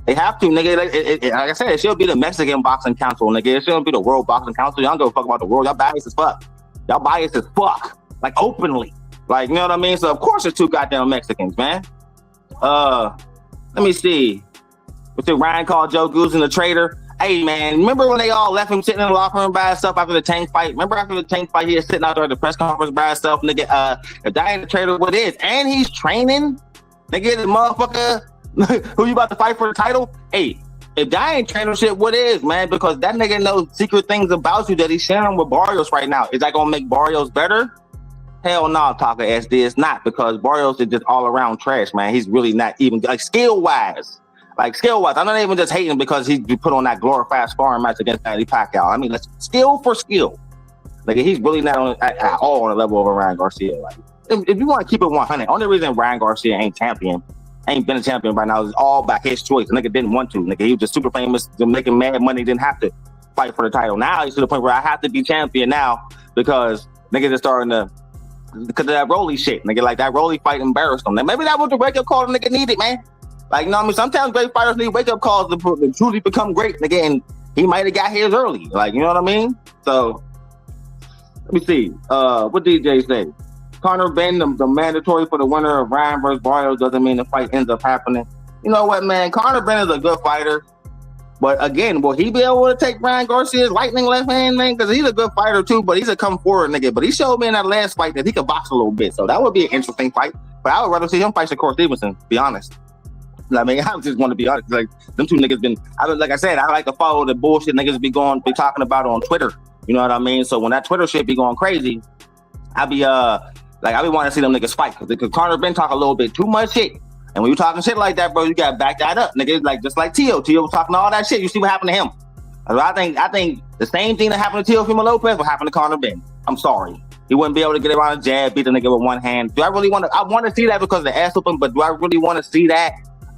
They have to, nigga. Like I said, it should be the Mexican Boxing Council, nigga. It shouldn't be the World Boxing Council. Y'all don't give a fuck about the world. Y'all biased as fuck. Y'all biased as fuck. Like, openly. Like, you know what I mean? So, of course, there's 2 goddamn Mexicans, man. Let me see. What's it? Ryan called Joe Goosen a traitor. Hey, man, remember when they all left him sitting in the locker room by himself after the Tank fight? Remember after the Tank fight, he was sitting out there at the press conference by himself, nigga, if that ain't a traitor, what is? And he's training? Nigga, the motherfucker who you about to fight for the title? Hey, if that ain't training shit, what is, man? Because that nigga knows secret things about you that he's sharing with Barrios right now. Is that gonna make Barrios better? Hell no, Talker SD. It's not, because Barrios is just all around trash, man. He's really not even, like, skill-wise. Like, skill-wise, I'm not even just hating because he put on that glorified sparring match against Manny Pacquiao. I mean, that's skill for skill. Like, he's really not at all on the level of a Ryan Garcia. Like, if you want to keep it 100, only reason Ryan Garcia ain't been a champion right now is all by his choice. The nigga didn't want to. Nigga, he was just super famous, making mad money, didn't have to fight for the title. Now he's to the point where I have to be champion now because niggas are starting to, because of that Rolly shit. Nigga, like, that Rolly fight embarrassed him. Now, maybe that was the wake-up call the nigga needed, man. Like, you know what I mean? Sometimes great fighters need wake-up calls to truly become great, nigga, and he might have got his early. Like, you know what I mean? So, let me see. What DJ say? Conor Ben, the mandatory for the winner of Ryan versus Barrios doesn't mean the fight ends up happening. You know what, man? Conor Ben is a good fighter. But again, will he be able to take Ryan Garcia's lightning left hand, man? Because he's a good fighter too, but he's a come forward nigga. But he showed me in that last fight that he could box a little bit. So that would be an interesting fight. But I would rather see him fight Shakur Stevenson, to be honest. I mean, I just want to be honest. Like, them two niggas like I said, I like to follow the bullshit niggas be talking about on Twitter. You know what I mean? So when that Twitter shit be going crazy, I be wanting to see them niggas fight. Because Conor Ben talk a little bit too much shit. And when you talking shit like that, bro, you gotta back that up, nigga. Like just like Tio was talking all that shit. You see what happened to him? I think the same thing that happened to Teofimo Lopez will happen to Conor Ben. I'm sorry, he wouldn't be able to get around a jab, beat the nigga with one hand. Do I really want to? I want to see that because of the ass whooping, but do I really want to see that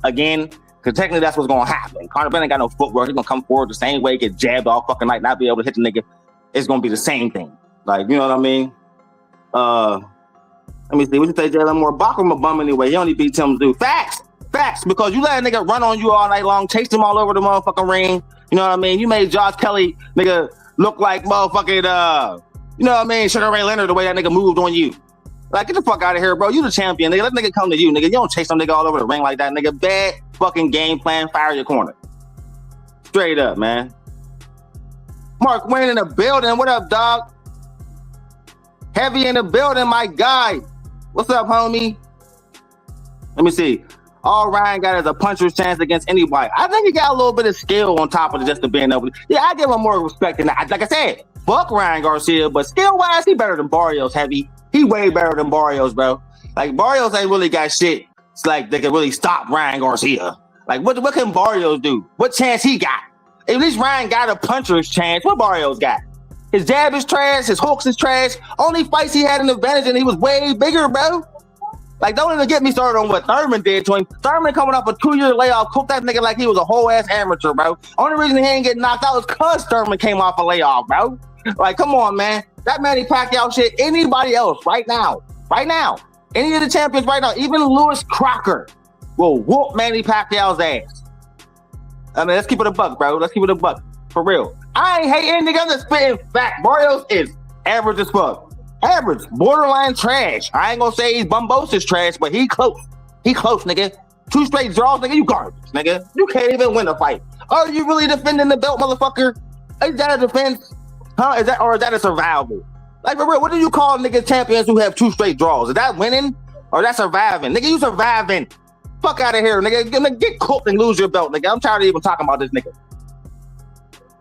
again? Because technically that's what's gonna happen. Conor Ben ain't got no footwork. He's gonna come forward the same way, get jabbed all fucking night, not be able to hit the nigga. It's gonna be the same thing. Like, you know what I mean? Let me see. What you say, Jalen Moore? Bachman a bum anyway. He only beat Tim Zoo. Facts, because you let a nigga run on you all night long, chase him all over the motherfucking ring. You know what I mean? You made Josh Kelly, nigga, look like motherfucking, you know what I mean? Sugar Ray Leonard, the way that nigga moved on you. Like, get the fuck out of here, bro. You the champion, nigga. Let nigga come to you, nigga. You don't chase some nigga all over the ring like that, nigga. Bad fucking game plan. Fire your corner. Straight up, man. Mark Wayne in the building. What up, dog? Heavy in the building, my guy. What's up, homie? Let me see. All Ryan got is a puncher's chance against anybody. I think he got a little bit of skill on top of just the being able to. Yeah, I give him more respect than that. Like I said, fuck Ryan Garcia, but skill-wise, he better than Barrios, Heavy. He way better than Barrios, bro. Like, Barrios ain't really got shit. It's like they can really stop Ryan Garcia. Like, what can Barrios do? What chance he got? At least Ryan got a puncher's chance. What Barrios got? His jab is trash. His hooks is trash. Only fights he had an advantage and he was way bigger, bro. Like, don't even get me started on what Thurman did to him. Thurman coming off a 2-year layoff, cooked that nigga like he was a whole ass amateur, bro. Only reason he ain't getting knocked out is because Thurman came off a layoff, bro. Like, come on, man. That Manny Pacquiao shit, anybody else right now, any of the champions right now, even Lewis Crocker will whoop Manny Pacquiao's ass. I mean, let's keep it a buck, bro. Let's keep it a buck. For real. I ain't hating nigga. I'm just spitting fact. Barrios is average as fuck. Average, borderline trash. I ain't gonna say he's Bumbosis trash, but he close. He close, nigga. 2 straight draws, nigga. You garbage, nigga. You can't even win a fight. Are you really defending the belt, motherfucker? Is that a defense? Huh? Is that a survival? Like, for real, what do you call nigga champions who have 2 straight draws? Is that winning or that surviving? Nigga, you surviving. Fuck out of here, nigga. Get cooked and lose your belt, nigga. I'm tired of even talking about this nigga.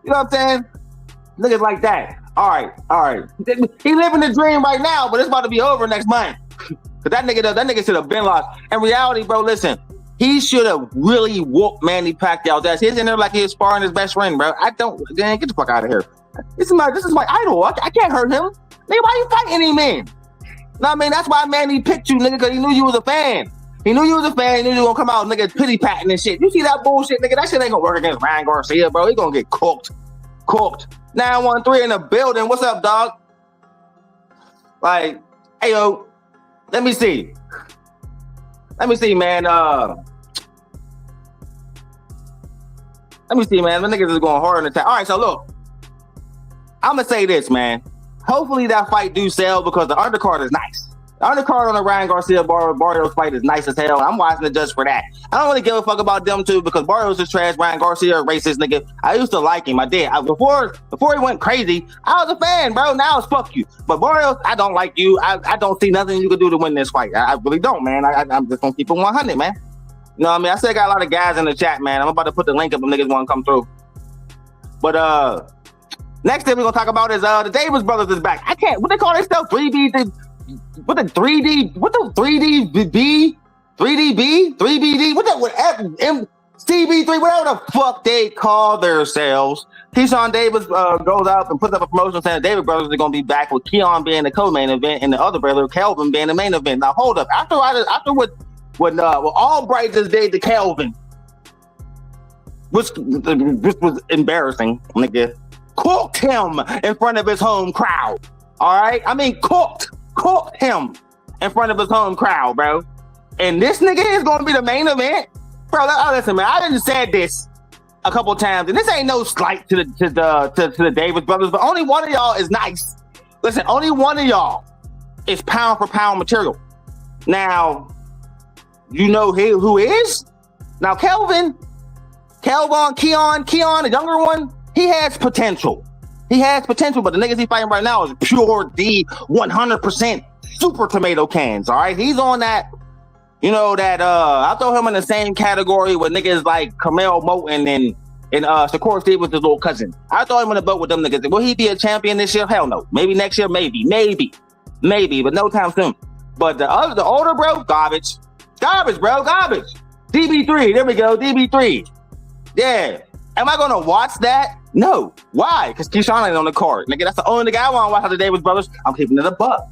You know what I'm saying? Niggas like that. All right. He living the dream right now, but it's about to be over next month. Cause that nigga should have been lost. In reality, bro, listen, he should have really whooped Manny Pacquiao's ass. He's in there like he's sparring his best friend, bro. Get the fuck out of here. This is my idol. I can't hurt him. Nigga, why you fighting him, man? No, I mean, that's why Manny picked you, nigga, because he knew you was a fan. He knew you was a fan. He knew you was gonna come out, nigga, pity patting and shit. You see that bullshit, nigga? That shit ain't gonna work against Ryan Garcia, bro. He gonna get cooked. 913 in the building. What's up, dog? Like, hey, yo, let me see, man. Let me see, man. The niggas is going hard in the time. All right, so look, I'm gonna say this, man. Hopefully that fight do sell because the undercard is nice. The undercard on the Ryan Garcia Barrios fight is nice as hell. I'm watching it just for that. I don't really give a fuck about them two because Barrios is trash. Ryan Garcia, a racist nigga. I used to like him. I did. Before he went crazy, I was a fan, bro. Now it's fuck you. But Barrios, I don't like you. I don't see nothing you can do to win this fight. I really don't, man. I'm just gonna keep it 100, man. You know what I mean? I still got a lot of guys in the chat, man. I'm about to put the link up if niggas want to come through. But next thing we're gonna talk about is the Davis brothers is back. I can't. What they call themselves? 3D. What the 3D? What the 3DB? 3DB? 3BD? What the whatever? CB3? Whatever the fuck they call themselves. Keyshawn Davis goes out and puts up a promotion saying the Davis brothers are gonna be back with Keon being the co-main event and the other brother Kelvin being the main event. Now hold up. After what Albright just did to Kelvin, which was embarrassing, nigga. Cooked him in front of his home crowd. All right, I mean cooked him in front of his home crowd, bro. And this nigga is going to be the main event, bro. Listen, man, I done said this a couple times, and this ain't no slight to the Davis brothers, but only one of y'all is nice. Listen, only one of y'all is pound for pound material. Now, you know who is? Now, Keon, the younger one, he has potential. He has potential, but the niggas he fighting right now is pure D, 100% super tomato cans, all right? He's on that, you know, that, I throw him in the same category with niggas like Kamel Moten and Shakur Steve with his little cousin. I throw him in the boat with them niggas. Will he be a champion this year? Hell no. Maybe next year, maybe, but no time soon. But the older bro, garbage, bro. DB3, there we go, DB3. Yeah. Am I gonna watch that? No. Why? Because Keyshawn ain't on the card. Nigga, that's the only nigga I want to watch how the Davis brothers. I'm keeping it a buck.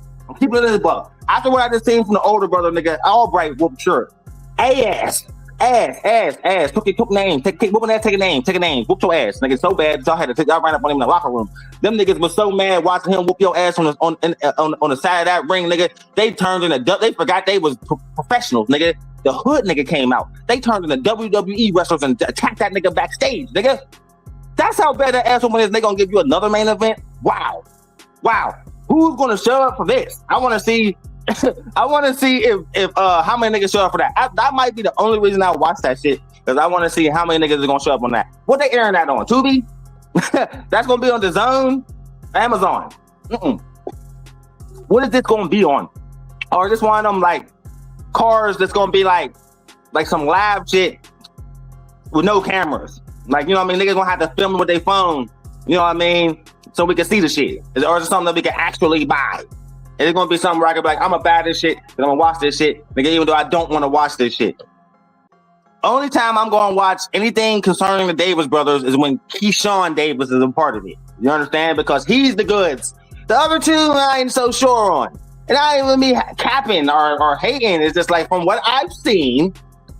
After what I just seen from the older brother, nigga, Albright whooped shirt. Ass. Took name. Whooping ass, take a name. Whoop your ass. Nigga, so bad, y'all had to y'all ran up on him in the locker room. Them niggas was so mad watching him whoop your ass on the side of that ring, nigga. They turned into, they forgot they was professionals, nigga. The hood nigga came out. They turned into WWE wrestlers and attacked that nigga backstage, nigga. That's how bad that ass woman is. They gonna give you another main event? Wow. Who's gonna show up for this? I want to see. I want to see if how many niggas show up for that. That might be the only reason I watch that shit, because I want to see how many niggas are gonna show up on that. What they airing that on? Tubi? That's gonna be on DAZN, Amazon. What is this gonna be on? Or just one of them like cars that's gonna be like some live shit with no cameras? Like, you know what I mean? Niggas gonna have to film it with their phone. You know what I mean? So we can see the shit. Or is it something that we can actually buy? It's gonna be something where I can be like, I'm gonna buy this shit and I'm gonna watch this shit, nigga, even though I don't want to watch this shit. Only time I'm gonna watch anything concerning the Davis brothers is when Keyshawn Davis is a part of it. You understand? Because he's the goods. The other two I ain't so sure on. And I ain't even be capping or hating. It's just like, from what I've seen,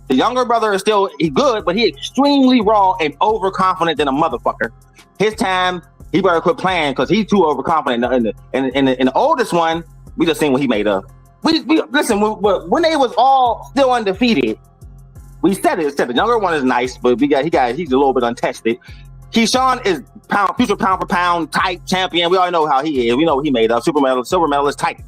the younger brother is still good, but he extremely raw and overconfident than a motherfucker. His time, he better quit playing because he's too overconfident. In the oldest one, we just seen what he made of. We listen, when they was all still undefeated, we said it. The younger one is nice, but he's a little bit untested. Keyshawn is future pound for pound type champion. We already know how he is. We know what he made of. Silver medalist type.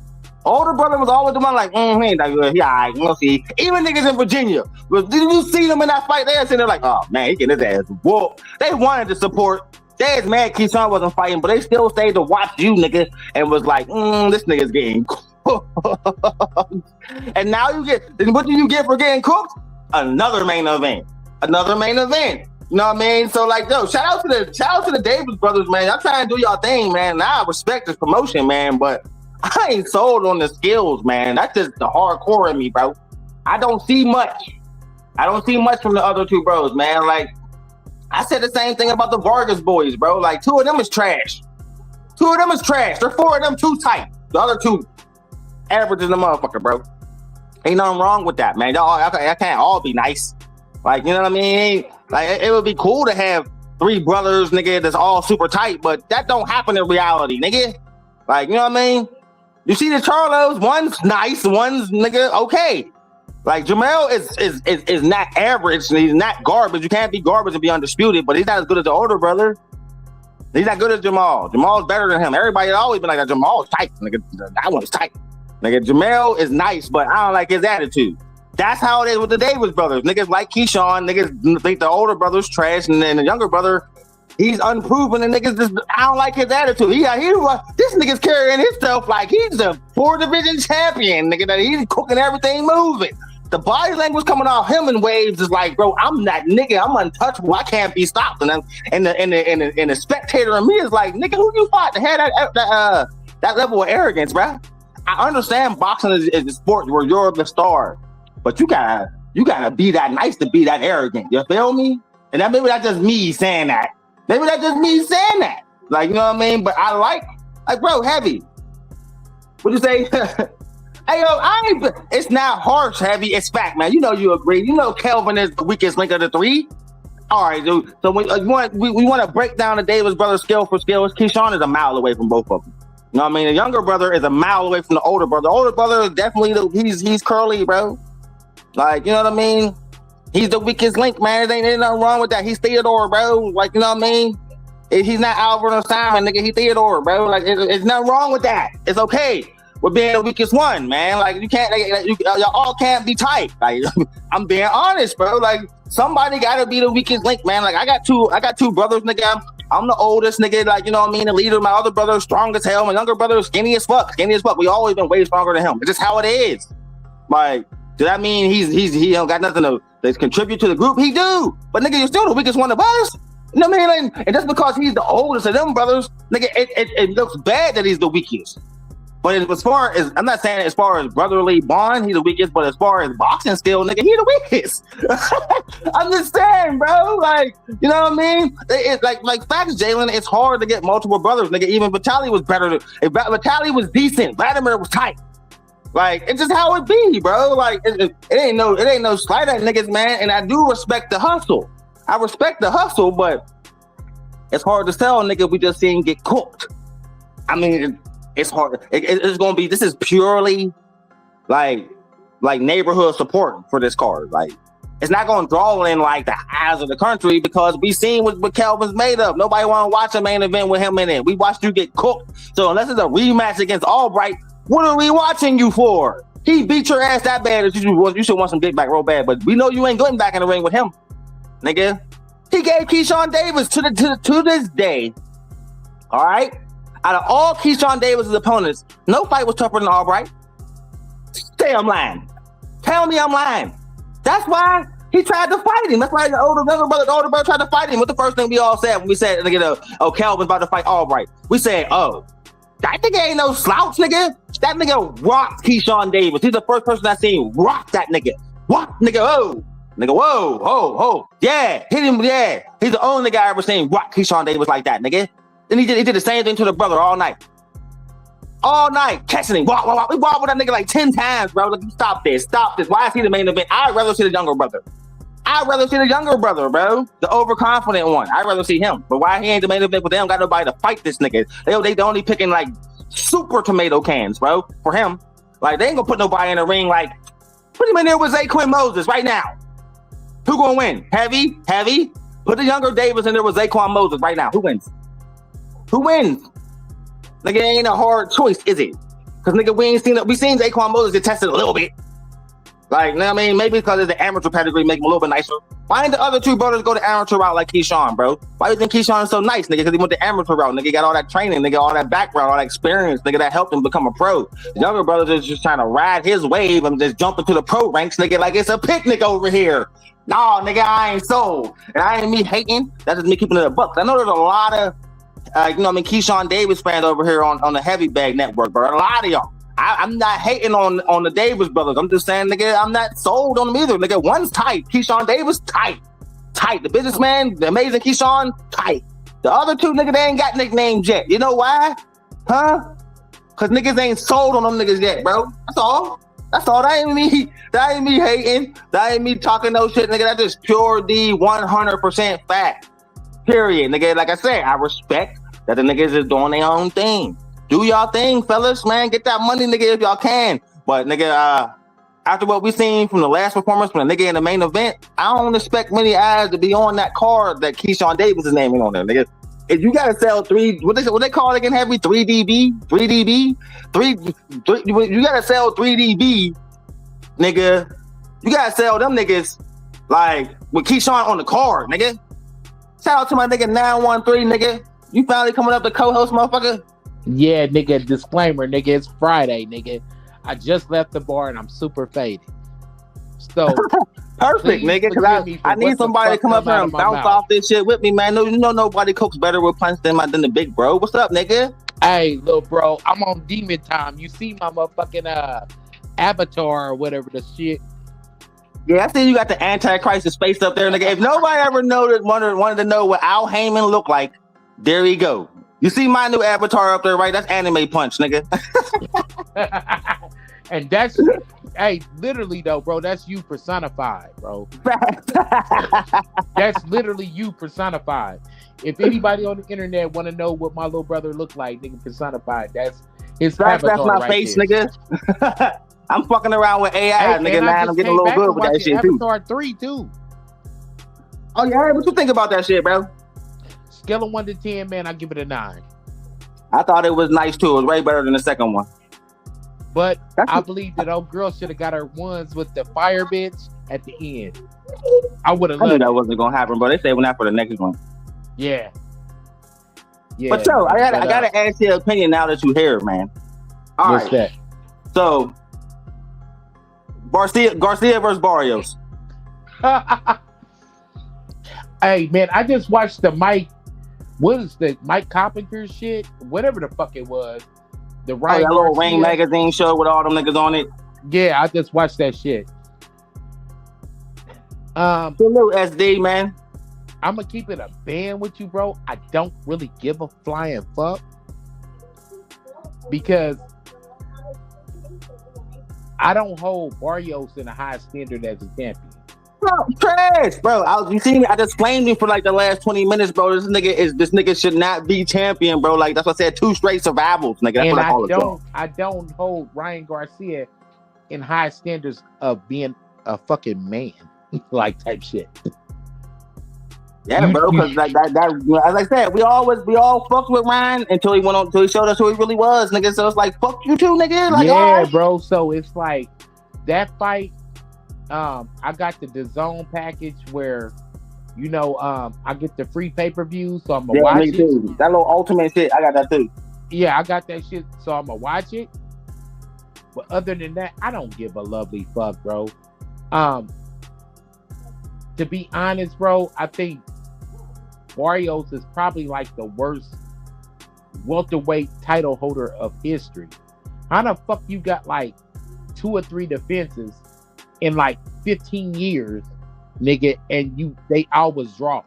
Older brother was always the one like, he ain't that good. He all right, we'll see. Even niggas in Virginia, did you see them in that fight? They were sitting there like, oh man, he getting his ass whooped. They wanted to support. They was mad Keyshawn wasn't fighting, but they still stayed to watch you, nigga, and was like, this nigga's getting cooked. And now what do you get for getting cooked? Another main event. You know what I mean? So like, yo, shout out to the Davis brothers, man. Y'all trying to do y'all thing, man. Now I respect this promotion, man, but I ain't sold on the skills, man. That's just the hardcore in me, bro. I don't see much from the other two bros, man. Like, I said the same thing about the Vargas boys, bro. Like, two of them is trash. They're four of them too tight. The other two average as a motherfucker, bro. Ain't nothing wrong with that, man. I can't all be nice. Like, you know what I mean? Like, it would be cool to have three brothers, nigga, that's all super tight, but that don't happen in reality, nigga. Like, you know what I mean? You see the Charlos, one's nice, one's nigga okay. Like, Jamel is not average, and he's not garbage. You can't be garbage and be undisputed, but he's not as good as the older brother. He's not good as Jamal. Jamal's better than him. Everybody has always been like, Jamal's tight, nigga. That one's tight. Nigga, Jamel is nice, but I don't like his attitude. That's how it is with the Davis brothers. Niggas like Keyshawn, niggas think the older brother's trash, and then the younger brother, he's unproven, and niggas just, I don't like his attitude. This nigga's carrying himself like he's a 4th division champion, nigga, that he's cooking everything moving. The body language coming off him in waves is like, bro, I'm that nigga, I'm untouchable, I can't be stopped. And the spectator in me is like, nigga, who you fought to have that level of arrogance, bro? I understand boxing is a sport where you're the star, but you gotta be that nice to be that arrogant. You feel me? And maybe that's just me saying that. Like, you know what I mean? But I like, bro, heavy. What'd you say? Hey, yo, it's not harsh, heavy. It's fact, man. You know you agree. You know Kelvin is the weakest link of the three. All right, dude. So we want to break down the Davis brothers skill for skills. Keyshawn is a mile away from both of them. You know what I mean? The younger brother is a mile away from the older brother. The older brother is definitely he's curly, bro. Like, you know what I mean? He's the weakest link, man. There ain't nothing wrong with that. He's Theodore, bro. Like, you know what I mean? He's not Albert or Simon, nigga. He Theodore, bro. Like, it's nothing wrong with that. It's okay. with being the weakest one, man. Like you can't, y'all all can't be tight. Like I'm being honest, bro. Like somebody gotta be the weakest link, man. Like I got two brothers, nigga. I'm the oldest, nigga. Like you know what I mean. The leader. My other brother is strong as hell. My younger brother is skinny as fuck. We always been way stronger than him. It's just how it is. Like, does that mean he don't got nothing to contribute to the group? He do, but nigga, you're still the weakest one of us. You know what I mean? And just because he's the oldest of them brothers, nigga, it looks bad that he's the weakest. But as far as, I'm not saying as far as brotherly bond, he's the weakest, but as far as boxing skill, nigga, he the weakest. I'm just saying, bro. Like, you know what I mean? It's like facts, Jalen, it's hard to get multiple brothers, nigga. Even Vitaly was better. If Vitaly was decent, Vladimir was tight. Like, it's just how it be, bro. Like, it ain't no slight at niggas, man. And I do respect the hustle. I respect the hustle, but it's hard to tell, nigga, we just seen get cooked. I mean, it's hard. It's gonna be. This is purely like neighborhood support for this card. Like, it's not gonna draw in like the eyes of the country because we seen what Kelvin's made of. Nobody want to watch a main event with him in it. We watched you get cooked. So unless it's a rematch against Albright, what are we watching you for? He beat your ass that bad that you should want some dick back real bad. But we know you ain't getting back in the ring with him, nigga. He gave Keyshawn Davis to this day. All right. Out of all Keyshawn Davis' opponents, no fight was tougher than Albright. Say I'm lying. Tell me I'm lying. That's why he tried to fight him. That's why the older brother tried to fight him. What's the first thing we all said when we said, Kelvin's about to fight Albright? We said, that nigga ain't no slouch, nigga. That nigga rocked Keyshawn Davis. He's the first person I seen rock that nigga. What? Nigga, oh. Nigga, whoa. Yeah, hit him, yeah. He's the only guy I ever seen rock Keyshawn Davis like that, nigga. Then he did the same thing to the brother all night. All night, catching him. We wobbled that nigga like 10 times, bro. Like, stop this. Why is he the main event? I'd rather see the younger brother. Bro. The overconfident one. I'd rather see him. But why he ain't the main event? But they don't got nobody to fight this nigga. They only picking like super tomato cans, bro, for him. Like, they ain't gonna put nobody in the ring like, put him in there with Zaquin Moses right now. Who gonna win? Heavy? Put the younger Davis in there with Zaquan Moses right now. Who wins? Nigga, it ain't a hard choice, is it? Because nigga, we seen Zaquan Moses get tested a little bit. Like, you know what I mean? Maybe because it's the amateur pedigree, make him a little bit nicer. Why didn't the other two brothers go the amateur route like Keyshawn, bro? Why do you think Keyshawn is so nice, nigga? Because he went the amateur route, nigga. Got all that training, nigga, all that background, all that experience, nigga, that helped him become a pro. The younger brothers is just trying to ride his wave and just jump into the pro ranks, nigga, like it's a picnic over here. Nah, nigga, I ain't sold. And I ain't me hating. That's just me keeping it a buck. I know there's a lot of, Keyshawn Davis fans over here on the Heavy Bag Network, bro. A lot of y'all. I'm not hating on the Davis brothers. I'm just saying, nigga, I'm not sold on them either. Nigga, one's tight. Keyshawn Davis, tight. The businessman, the amazing Keyshawn, tight. The other two, nigga, they ain't got nicknames yet. You know why? Huh? Because niggas ain't sold on them niggas yet, bro. That's all. That ain't me hating. That ain't me talking no shit, nigga. That's just pure D 100% fact. Period, nigga. Like I said, I respect that the niggas is doing their own thing. Do y'all thing, fellas, man. Get that money, nigga, if y'all can. But, nigga, after what we seen from the last performance from the nigga in the main event, I don't expect many eyes to be on that card that Keyshawn Davis is naming on there, nigga. If you gotta sell what they call it again, heavy 3DB, you gotta sell 3DB, nigga. You gotta sell them niggas like with Keyshawn on the card, nigga. Shout out to my nigga 913, nigga. You finally coming up to co-host, motherfucker. Yeah, nigga, disclaimer, nigga, it's Friday, nigga. I just left the bar and I'm super faded. So perfect, nigga, because I need somebody to come up here and bounce off this shit with me, man. No, you know nobody cooks better with punch than the big bro. What's up, nigga? Hey, little bro, I'm on demon time. You see my motherfucking avatar or whatever the shit. Yeah, I see you got the Antichrist space up there, nigga. If nobody ever wanted to know what Al Heyman looked like, there you go. You see my new avatar up there, right? That's Anime Punch, nigga. And that's, hey, literally though, bro, that's you personified, bro. That's literally you personified. If anybody on the internet want to know what my little brother looked like, nigga, personified, that's his avatar. That's my face, there. Nigga. I'm fucking around with AI, nigga, man. I'm getting a little good with that shit, too. Avatar 3, too. Oh, yeah? What you think about that shit, bro? Scale of 1 to 10, man, I give it a 9. I thought it was nice, too. It was way better than the second one. But That's I believe that old girl should have got her ones with the fire bitch at the end. I would have I knew loved that it. wasn't gonna happen, bro. They saving that for the next one. Yeah. Yeah. But yo, man. I gotta ask your opinion now that you here, man. All What's right. So Garcia versus Barrios. that? Hey man, I just watched the Mike Carpenter shit? Whatever the fuck it was. The Ryan that little Garcia. Ring magazine show with all them niggas on it. Yeah, I just watched that shit. Little SD, man. I'm gonna keep it a band with you, bro. I don't really give a flying fuck because I don't hold Barrios in a high standard as a champion. Bro, trash, bro. You see me? I just flamed him for like the last 20 minutes, bro. This nigga should not be champion, bro. Like that's what I said. 2 straight survivals, nigga. That's And what I call it. Bro. I don't hold Ryan Garcia in high standards of being a fucking man, like type shit. Yeah, bro. Because like that, as I said, we all fucked with Ryan until he showed us who he really was, nigga. So it's like, fuck you too, nigga. Like, yeah, bro. So it's like that fight. I got the DAZN package where, I get the free pay-per-view, so I'm gonna watch me too. it. That little ultimate shit, I got that too. Yeah, I got that shit, so I'm gonna watch it. But other than that, I don't give a lovely fuck, bro. To be honest, bro, I think Barrios is probably like the worst welterweight title holder of history. How the fuck you got like 2 or 3 defenses in like 15 years, nigga, and they always draws?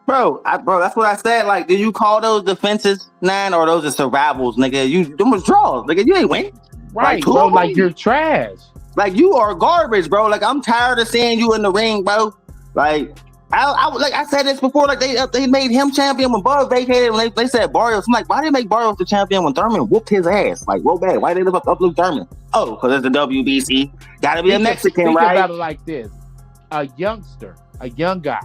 Bro, that's what I said. Like, did you call those defenses, 9, or those are survivals, nigga? Them was draws, nigga. You ain't win. Right, bro. Like, you're trash. Like, you are garbage, bro. Like, I'm tired of seeing you in the ring, bro. Like, I said this before. Like, they made him champion when Bud vacated, and they said Barrios. I'm like, why did they make Barrios the champion when Thurman whooped his ass? Like, real bad. Why did they lift up Luke Thurman? Oh, because it's the WBC. Gotta be a Mexican, think right? Think about it like this: a young guy,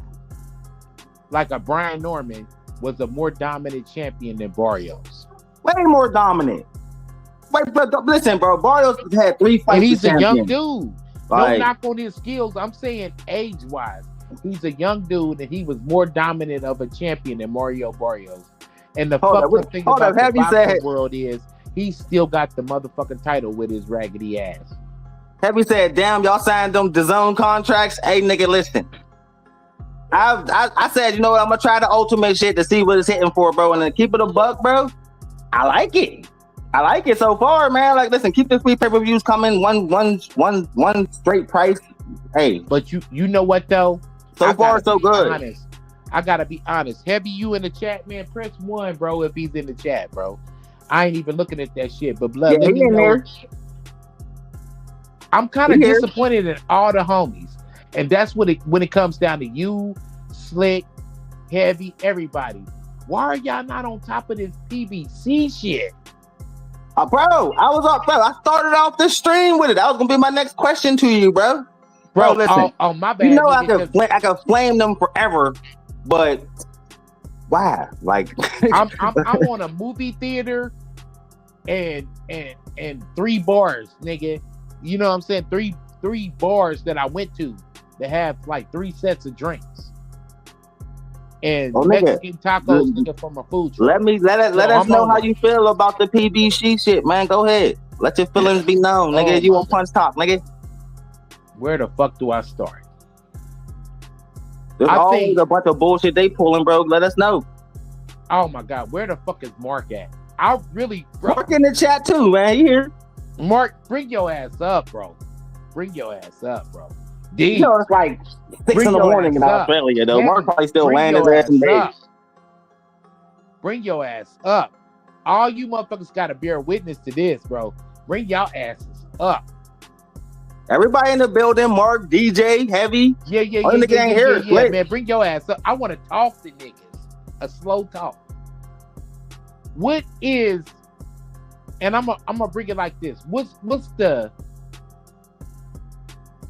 like a Brian Norman, was a more dominant champion than Barrios. Way more dominant. Wait, but listen, bro. Barrios had 3 fights. And he's a champion. young dude. Like, no knock on his skills. I'm saying age-wise. He's a young dude, and he was more dominant of a champion than Mario Barrios. And the fucked up thing about the boxing world is he still got the motherfucking title with his raggedy ass. Heavy said, damn, y'all signed them DAZN contracts. Hey, nigga, listen. I said, you know what? I'm going to try the ultimate shit to see what it's hitting for, bro. And then keep it a buck, bro. I like it. I like it so far, man. Like, listen, keep the free pay-per-views coming. One straight price. Hey. But you know what, though? So far, so good. Honest. I gotta be honest. Heavy, you in the chat, man? Press 1, bro, if he's in the chat, bro. I ain't even looking at that shit. But blood, let me know. There. I'm kind of disappointed in all the homies, and that's when it comes down to you, Slick, Heavy, everybody. Why are y'all not on top of this PBC shit? Bro, I started off the stream with it. That was gonna be my next question to you, bro. Bro, listen. Oh, my bad. You know I could flame them forever, but why? Like, I'm on a movie theater and 3 bars, nigga. You know what I'm saying? Three bars that I went to that have like 3 sets of drinks and Mexican tacos, nigga, from a food truck. Let us know how you feel about the PBC shit, man. Go ahead. Let your feelings be known, nigga. You on Punch Talk, nigga. Where the fuck do I start? There's always a bunch of bullshit they pulling, bro. Let us know. Oh my God, where the fuck is Mark at? I really, bro. Mark in the chat too, man. You here? Mark, bring your ass up, bro. Bring your ass up, bro. D. You know, it's like 6 in the morning in Australia, though. Mark probably still laying his ass in bed. Bring your ass up. All you motherfuckers got to bear witness to this, bro. Bring y'all asses up. Everybody in the building, Mark, DJ, Heavy. Yeah, man. Bring your ass up. I want to talk to niggas. A slow talk. What is, and I'm gonna bring it like this. What's the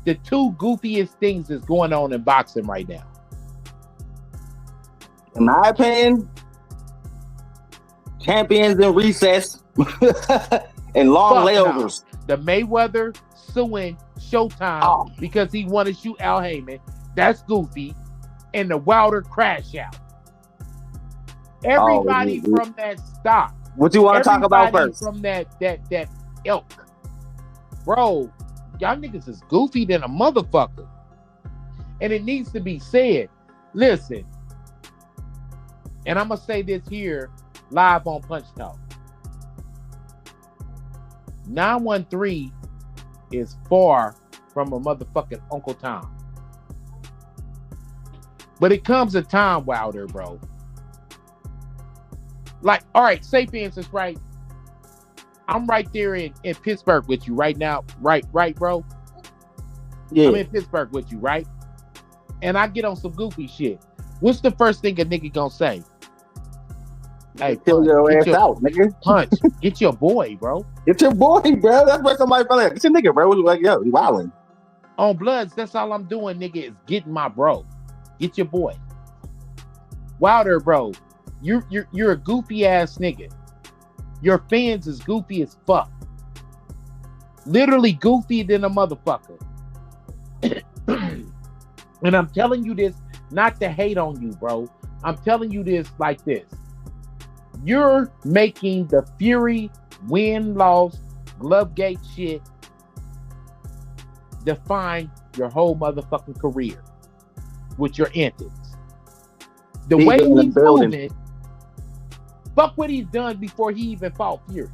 2 goofiest things that's going on in boxing right now? In my opinion, champions in recess And long Fuck no. layovers. The Mayweather suing Showtime because he wanted to shoot Al Heyman. That's goofy. And the Wilder crash out. Everybody from that stock. What you want to talk about first? From that ilk. Bro, y'all niggas is goofy than a motherfucker. And it needs to be said. Listen. And I'm going to say this here live on Punch Talk. 913 is far from a motherfucking Uncle Tom. But it comes a time, Wilder, bro. Like, all right, say for instance, right? I'm right there in Pittsburgh with you right now. Right, bro? Yeah. I'm in Pittsburgh with you, right? And I get on some goofy shit. What's the first thing a nigga gonna say? Hey, kill your ass out, nigga. Punch. Get your boy, bro. Get your boy, bro. That's where somebody fell like, get your nigga, bro. Like, yo, you wildin'. On Bloods, that's all I'm doing, nigga, is getting my bro. Get your boy. Wilder, bro. You're a goofy ass nigga. Your fans is goofy as fuck. Literally goofy than a motherfucker. And I'm telling you this not to hate on you, bro. I'm telling you this like this. You're making the Fury win-loss Glovegate shit define your whole motherfucking career with your antics. The way he's moving, fuck what he's done before he even fought Fury.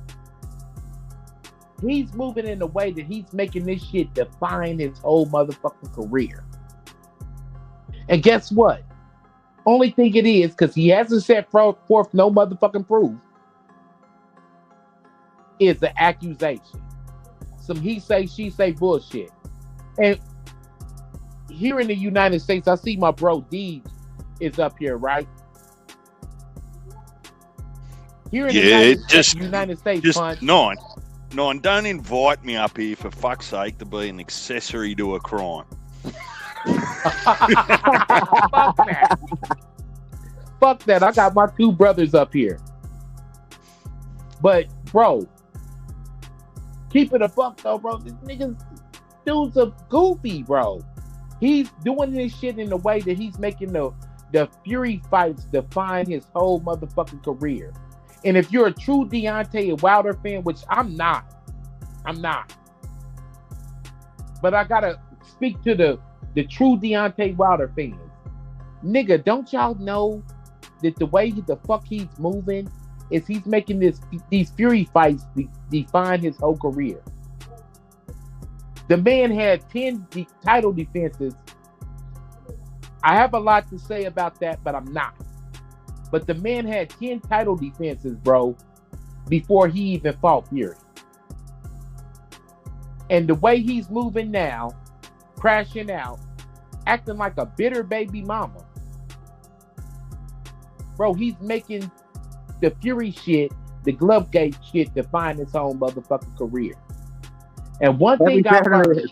He's moving in a way that he's making this shit define his whole motherfucking career. And guess what? Only thing it is, because he hasn't set forth no motherfucking proof, is the accusation. Some he say, she say bullshit. And here in the United States, I see my bro Deej is up here, right? Here in the United States, Punch. Nine, don't invite me up here for fuck's sake to be an accessory to a crime. Fuck that. Fuck that. I got my two brothers up here. But, bro, keep it a buck though, bro. This dude's a goofy, bro. He's doing this shit in a way that he's making the Fury fights define his whole motherfucking career. And if you're a true Deontay Wilder fan, which I'm not. But I gotta speak to the true Deontay Wilder fans. Nigga, don't y'all know that the way the fuck he's moving is he's making these Fury fights define his whole career. The man had 10 title defenses. I have a lot to say about that, but I'm not. But the man had 10 title defenses, bro, before he even fought Fury. And the way he's moving now, crashing out, acting like a bitter baby mama. Bro, he's making the Fury shit, the Glovegate shit define his own motherfucking career. And one thing I heard...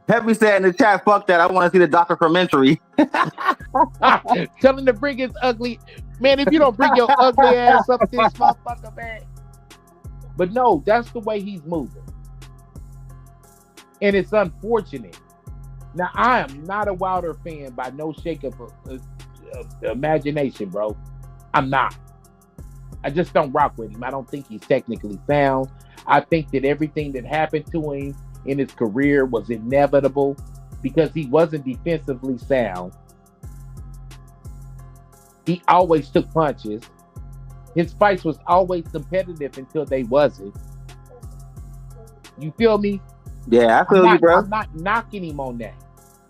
Heavy said in the chat, fuck that, I want to see the documentary. Tell him to bring his ugly... Man, if you don't bring your ugly ass up this motherfucker, man. But no, that's the way he's moving. And it's unfortunate. Now, I am not a Wilder fan by no shake of imagination, bro. I'm not. I just don't rock with him. I don't think he's technically sound. I think that everything that happened to him in his career was inevitable because he wasn't defensively sound. He always took punches. His fights was always competitive until they wasn't. You feel me? Yeah, I feel you, bro. I'm not knocking him on that.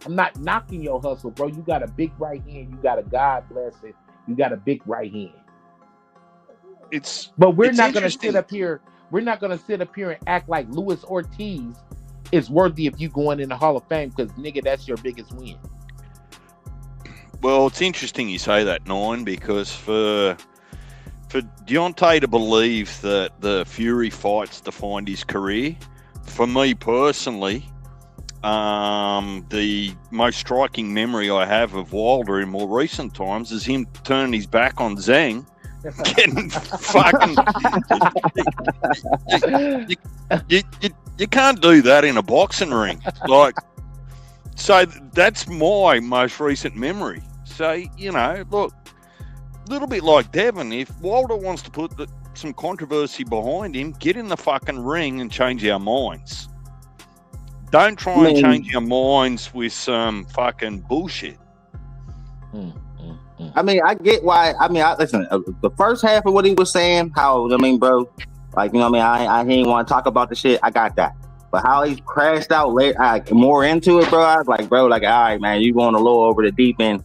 I'm not knocking your hustle, bro. You got a big right hand. You got a God bless it. You got a big right hand. But we're not going to sit up here. We're not going to sit up here and act like Luis Ortiz is worthy of you going in the Hall of Fame because, nigga, that's your biggest win. Well, it's interesting you say that, Nine, because for Deontay to believe that the Fury fights defined his career, for me personally, the most striking memory I have of Wilder in more recent times is him turning his back on Zhang getting fucking. You can't do that in a boxing ring. Like, so that's my most recent memory. So, you know, look, a little bit like Devon, if Wilder wants to put some controversy behind him, get in the fucking ring and change our minds. Don't try and change our minds with some fucking bullshit. I mean, I get why. I mean, listen, the first half of what he was saying, how, I mean, bro, like, you know what I mean? I didn't want to talk about the shit. I got that. But how he crashed out late, more into it, bro, I was like, bro, like, all right, man, you going a little over the deep end.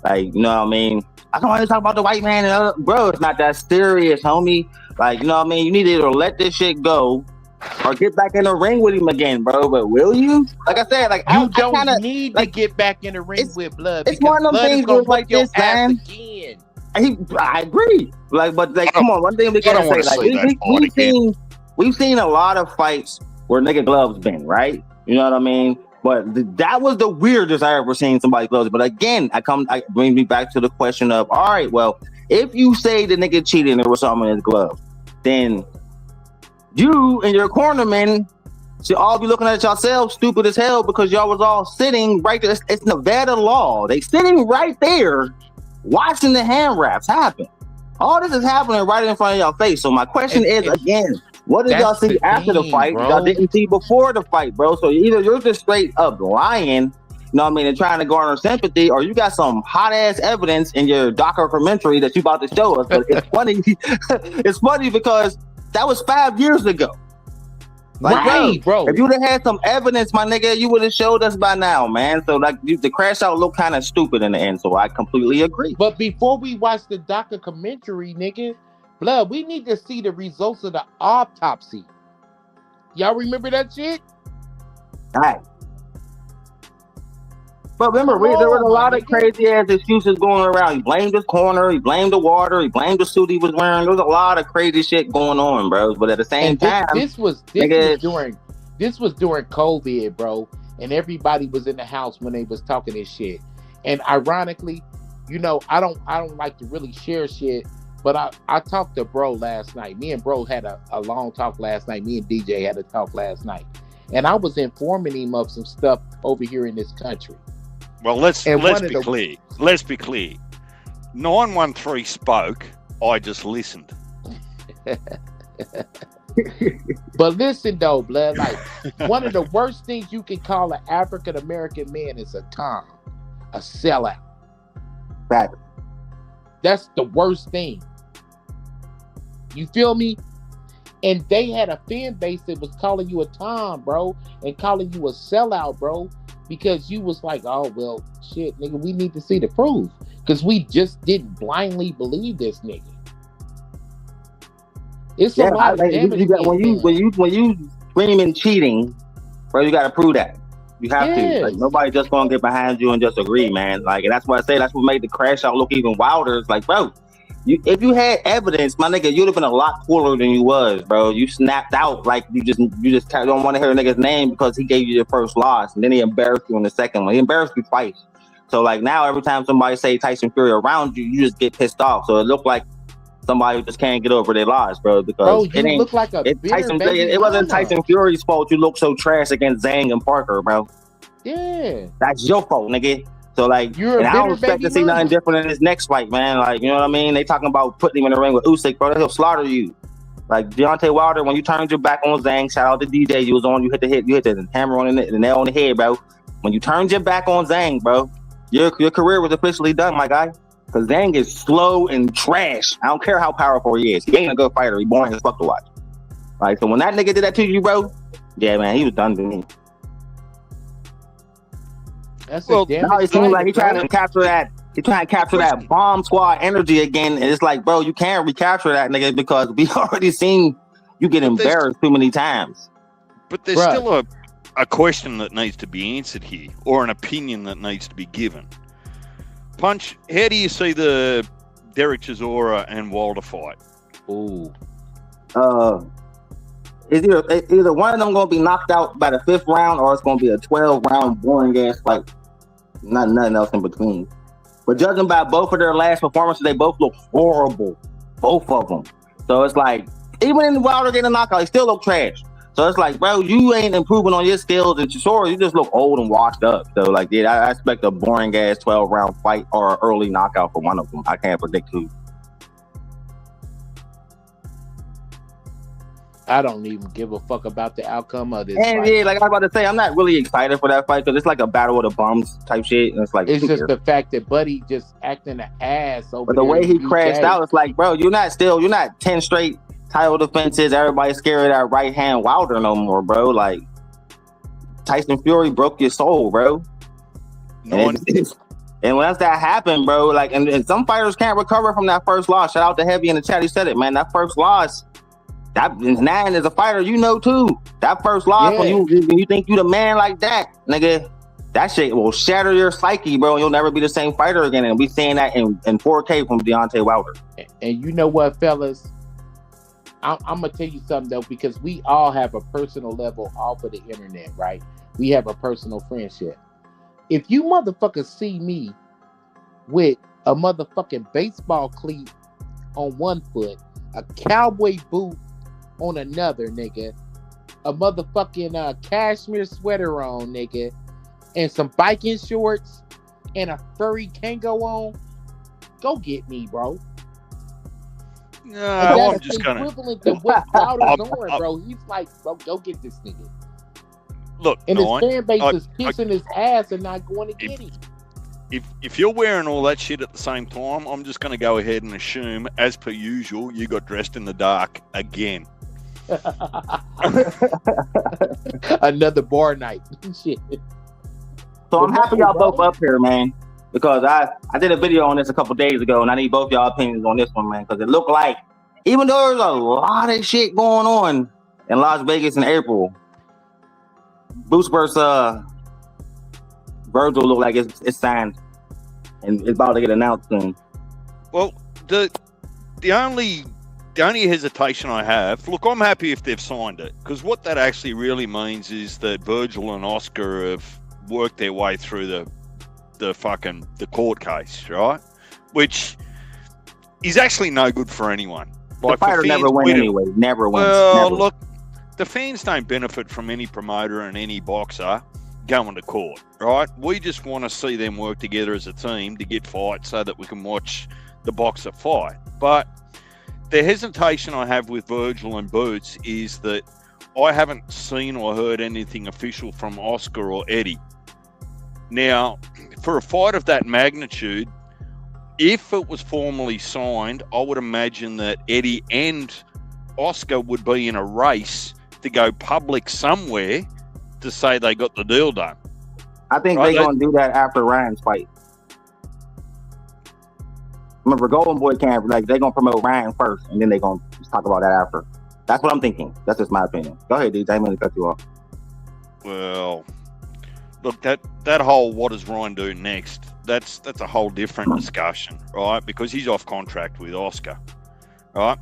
Like, you know what I mean? I don't want to talk about the white man. Bro, it's not that serious, homie. Like, you know what I mean? You need to either let this shit go or get back in the ring with him again, bro. But will you? Like I said, like, you don't need to get back in the ring with Blood. It's one of them things where like this, man. Again. I agree. Like, but like, come on, one thing we gotta say, like, we've seen a lot of fights where nigga gloves been, right? You know what I mean? But that was the weirdest I ever seen somebody gloves. But again, I bring me back to the question of, all right, well, if you say the nigga cheated and there was something in his glove, then you and your cornermen should all be looking at yourselves stupid as hell because y'all was all sitting right there. It's Nevada law. They sitting right there watching the hand wraps happen. All this is happening right in front of y'all face. So my question is, again, what did y'all see after the fight? Bro. Y'all didn't see before the fight, bro. So either you're just straight up lying, you know what I mean, and trying to garner sympathy, or you got some hot ass evidence in your documentary that you about to show us. But it's funny. It's funny because that was 5 years ago. Like, right, bro. If you'd have had some evidence, my nigga, you would have showed us by now, man. So like the crash out looked kind of stupid in the end. So I completely agree. But before we watch the documentary, nigga, Blood, we need to see the results of the autopsy. Y'all remember that shit? All right. But remember, there was a lot of crazy ass excuses going around. He blamed his corner, he blamed the water, he blamed the suit he was wearing. There was a lot of crazy shit going on, bro. But at the same time, this was during COVID, bro, and everybody was in the house when they was talking this shit. And ironically, you know, I don't like to really share shit, but I talked to bro last night. Me and bro had a long talk last night. Me and DJ had a talk last night, and I was informing him of some stuff over here in this country. Well, let's be clear. Let's be clear. 913 spoke. I just listened. But listen, though, Blood. Like, one of the worst things you can call an African American man is a Tom, a sellout. Right. That's the worst thing. You feel me? And they had a fan base that was calling you a Tom, bro, and calling you a sellout, bro. Because you was like, oh, well, shit, nigga, we need to see the proof. Because we just didn't blindly believe this nigga. It's a lot of damage. When you screaming cheating, bro, you got to prove that. You have to. Like, nobody just going to get behind you and just agree, man. Like, and that's why I say that's what made the crash out look even wilder. It's like, bro, if you had evidence, my nigga, you'd have been a lot cooler than you was, bro. You snapped out like you just don't want to hear a nigga's name because he gave you your first loss, and then he embarrassed you in the second one. He embarrassed you twice. So like now, every time somebody say Tyson Fury around you, you just get pissed off. So it looked like somebody just can't get over their loss, bro. Because bro, you look like a it wasn't Tyson Fury's fault. You look so trash against Zhang and Parker, bro. Yeah, that's your fault, nigga. So like, and I don't expect to see nothing different in this next fight, man. Like, you know what I mean? They talking about putting him in the ring with Usyk, bro. He'll slaughter you. Like Deontay Wilder, when you turned your back on Zhang, shout out to DJ, you hit the hammer on the nail on the head, bro. When you turned your back on Zhang, bro, your career was officially done, my guy. Because Zhang is slow and trash. I don't care how powerful he is. He ain't a good fighter. He boring as fuck to watch. Like, so when that nigga did that to you, bro, yeah, man, he was done to me. Now it seems like he's trying to capture that. He's trying to capture that bomb squad energy again, and it's like, bro, you can't recapture that, nigga, because we already seen you get embarrassed too many times. But there's still a question that needs to be answered here, or an opinion that needs to be given. Punch, how do you see the Derek Chisora and Wilder fight? Ooh. Is either one of them going to be knocked out by the 5th round, or it's going to be a 12-round boring ass fight. Nothing else in between. But judging by both of their last performances, they both look horrible. both of them. So it's like, even in Wilder getting a knockout, he still look trash. So it's like, bro, you ain't improving on your skills, and sure, you just look old and washed up. So like, yeah, I expect a boring ass 12-round fight or an early knockout for one of them. I can't predict who. I don't even give a fuck about the outcome of this And fight. yeah, like I was about to say, I'm not really excited for that fight because it's like a battle of the bums type shit. And it's like, It's just the fact that Buddy just acting an ass over but the there way in he UK. crashed out, it's like, bro, you're not 10 straight title defenses. Everybody's scared of that right hand Wilder no more, bro. Like, Tyson Fury broke your soul, bro. And once that happened, bro, like, and some fighters can't recover from that first loss. Shout out to Heavy in the chat. He said it, man. That first loss, that Nan is a fighter, you know, too. That first loss, when you think you the man like that, nigga, that shit will shatter your psyche, bro. And you'll never be the same fighter again. And we seeing that in 4K from Deontay Wilder. And you know what, fellas? I'm gonna tell you something though, because we all have a personal level off of the internet, right? We have a personal friendship. If you motherfuckers see me with a motherfucking baseball cleat on one foot, a cowboy boot on another, nigga, a motherfucking cashmere sweater on, nigga, and some biking shorts and a furry Kango on, go get me, bro. No, I'm just equivalent to what Wilder's on, bro. He's like, bro, go get this nigga. Look, and his fan base is kissing his ass and not going to get him. If you're wearing all that shit at the same time, I'm just going to go ahead and assume, as per usual, you got dressed in the dark again. Another bar night. Shit. So I'm happy y'all both up here, man, because I did a video on this a couple days ago, and I need both y'all opinions on this one, man, because it looked like, even though there's a lot of shit going on in Las Vegas in April, Boots versus Virgil look like it's signed and it's about to get announced soon. Well, the only hesitation I have, look, I'm happy if they've signed it, because what that actually really means is that Virgil and Oscar have worked their way through the court case, right? Which is actually no good for anyone. Like, the fighter never wins anyway. Never wins. Well, never. Look, the fans don't benefit from any promoter and any boxer going to court, right? We just want to see them work together as a team to get fights so that we can watch the boxer fight. But the hesitation I have with Virgil and Boots is that I haven't seen or heard anything official from Oscar or Eddie. Now, for a fight of that magnitude, if it was formally signed, I would imagine that Eddie and Oscar would be in a race to go public somewhere to say they got the deal done. I think they're going to do that after Ryan's fight. Remember, Golden Boy can't, like, they're going to promote Ryan first, and then they're going to talk about that after. That's what I'm thinking. That's just my opinion. Go ahead, dude. I didn't mean to cut you off. Well, look, that whole what does Ryan do next, that's a whole different discussion, right? Because he's off contract with Oscar, right?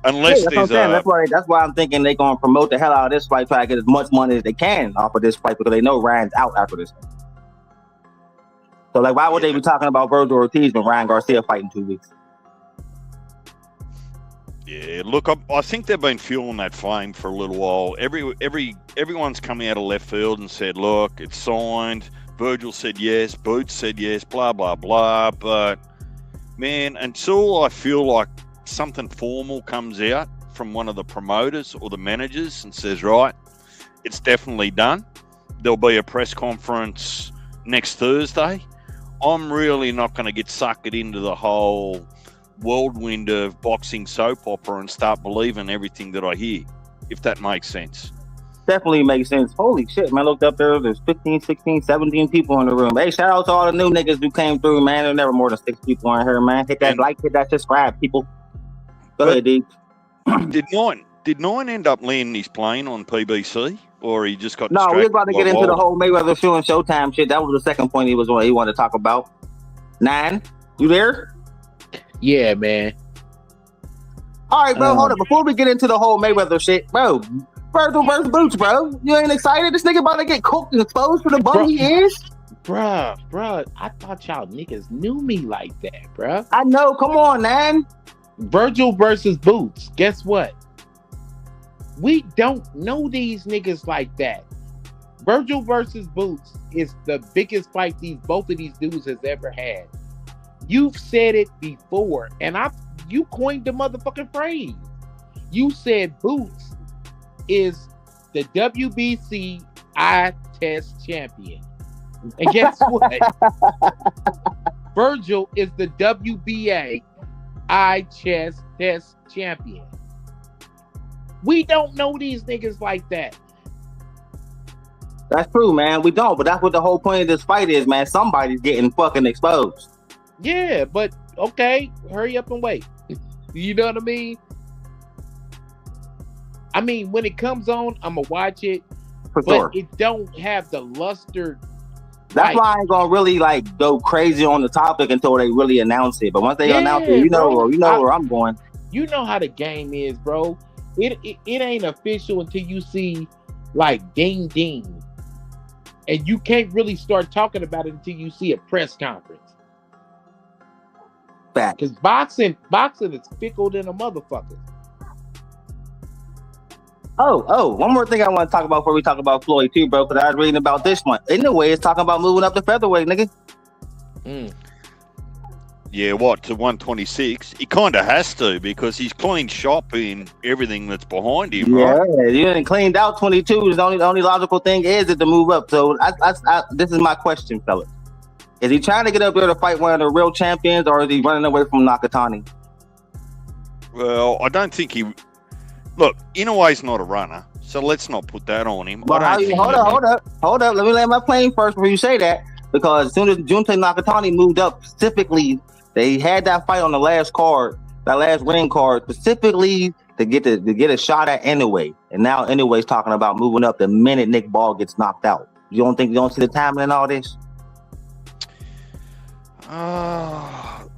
Unless that's why I'm thinking they're going to promote the hell out of this fight, try to get as much money as they can off of this fight, because they know Ryan's out after this. So, like, why would they be talking about Virgil Ortiz when Ryan Garcia fight in 2 weeks? Yeah, look, I think they've been fueling that flame for a little while. Everyone's coming out of left field and said, look, it's signed. Virgil said yes, Boots said yes, blah, blah, blah. But, man, until I feel like something formal comes out from one of the promoters or the managers and says, right, it's definitely done, there'll be a press conference next Thursday, I'm really not going to get sucked into the whole whirlwind of boxing soap opera and start believing everything that I hear, if that makes sense. Definitely makes sense. Holy shit, man. I looked up there's 15, 16, 17 people in the room. Hey, shout out to all the new niggas who came through, man. There's never more than 6 people in here, man. Hit that like, hit that subscribe, people. Go ahead, D. Did Nine end up landing his plane on PBC, or he just got distracted? No, we was about to get into the whole Mayweather show and Showtime shit. That was the second point he wanted to talk about. Nine, you there? Yeah, man. All right, bro, hold up. Before we get into the whole Mayweather shit, bro, Virgil versus Boots, bro. You ain't excited? This nigga about to get cooked and exposed for the bum he is? Bruh, I thought y'all niggas knew me like that, bruh. I know. Come on, man. Virgil versus Boots. Guess what? We don't know these niggas like that. Virgil versus Boots is the biggest fight both of these dudes has ever had. You've said it before, and you coined the motherfucking phrase. You said Boots is the WBC eye test champion. And guess what? Virgil is the WBA eye chest test champion. We don't know these niggas like that. That's true, man. We don't, but that's what the whole point of this fight is, man. Somebody's getting fucking exposed. Yeah, but okay, hurry up and wait. You know what I mean? I mean, when it comes on, I'm gonna watch it, For but sure. it don't have the luster. That's why I ain't gonna really like go crazy on the topic until they really announce it. But once they announce it, you know where I'm going. You know how the game is, bro. It ain't official until you see like ding ding, and you can't really start talking about it until you see a press conference. Fact. Because boxing is fickle than a motherfucker. Oh, one more thing I want to talk about before we talk about Floyd too, bro, because I was reading about this one. Anyway, it's talking about moving up to featherweight, nigga. Yeah, what, to 126? He kind of has to because he's clean shop in everything that's behind him, right? Yeah, you didn't cleaned out 22. The only logical thing is to move up. So this is my question, fellas. Is he trying to get up there to fight one of the real champions, or is he running away from Nakatani? Well, I don't think he... Look, Inouye's not a runner, so let's not put that on him. Hold up. Let me land my plane first before you say that. Because as soon as Junta Nakatani moved up, specifically, they had that fight on the last card, that last ring card, specifically to get a shot at Inoue. And now Inouye's talking about moving up the minute Nick Ball gets knocked out. You don't see the timing in all this?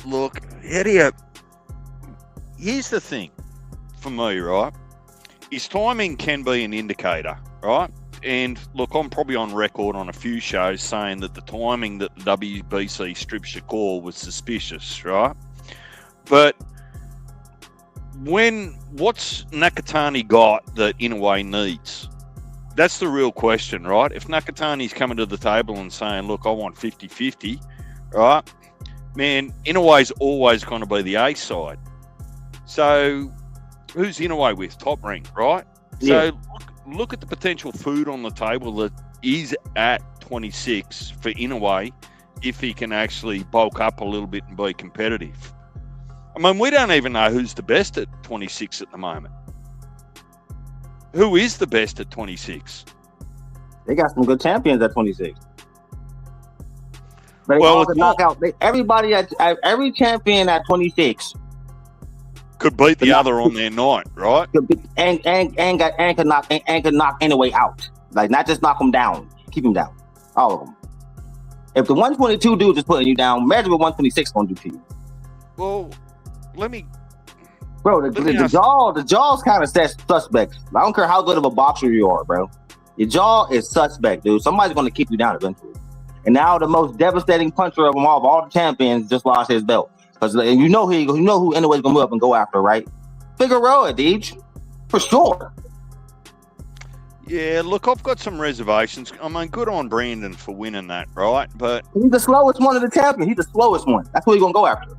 Look, Eddie, here's the thing for me, right? His timing can be an indicator, right? And look, I'm probably on record on a few shows saying that the timing that the WBC stripped Shakur was suspicious, right? But what's Nakatani got that Inoue needs? That's the real question, right? If Nakatani's coming to the table and saying, look, I want 50-50, right? Man, Inouye's always going to be the A side. So who's Inoue with? Top Rank, right? Yeah. So look at the potential food on the table that is at 26 for Inoue if he can actually bulk up a little bit and be competitive. I mean, we don't even know who's the best at 26 at the moment. Who is the best at 26? They got some good champions at 26. But every champion at 26 could beat the other on their night, right? And could knock Inoue out. Like, not just knock him down, keep him down. All of them. If the 122 dude is putting you down, imagine what 126 gonna do to you. Well, Bro, the jaw's kind of suspect. I don't care how good of a boxer you are, bro. Your jaw is suspect, dude. Somebody's gonna keep you down eventually. And now the most devastating puncher of them all the champions, just lost his belt. Because you know who Inoue's gonna move up and go after, right? Figueroa, Deej, for sure. Yeah, look, I've got some reservations. I mean, good on Brandon for winning that, right? But he's the slowest one of the champions. He's the slowest one. That's who he's gonna go after.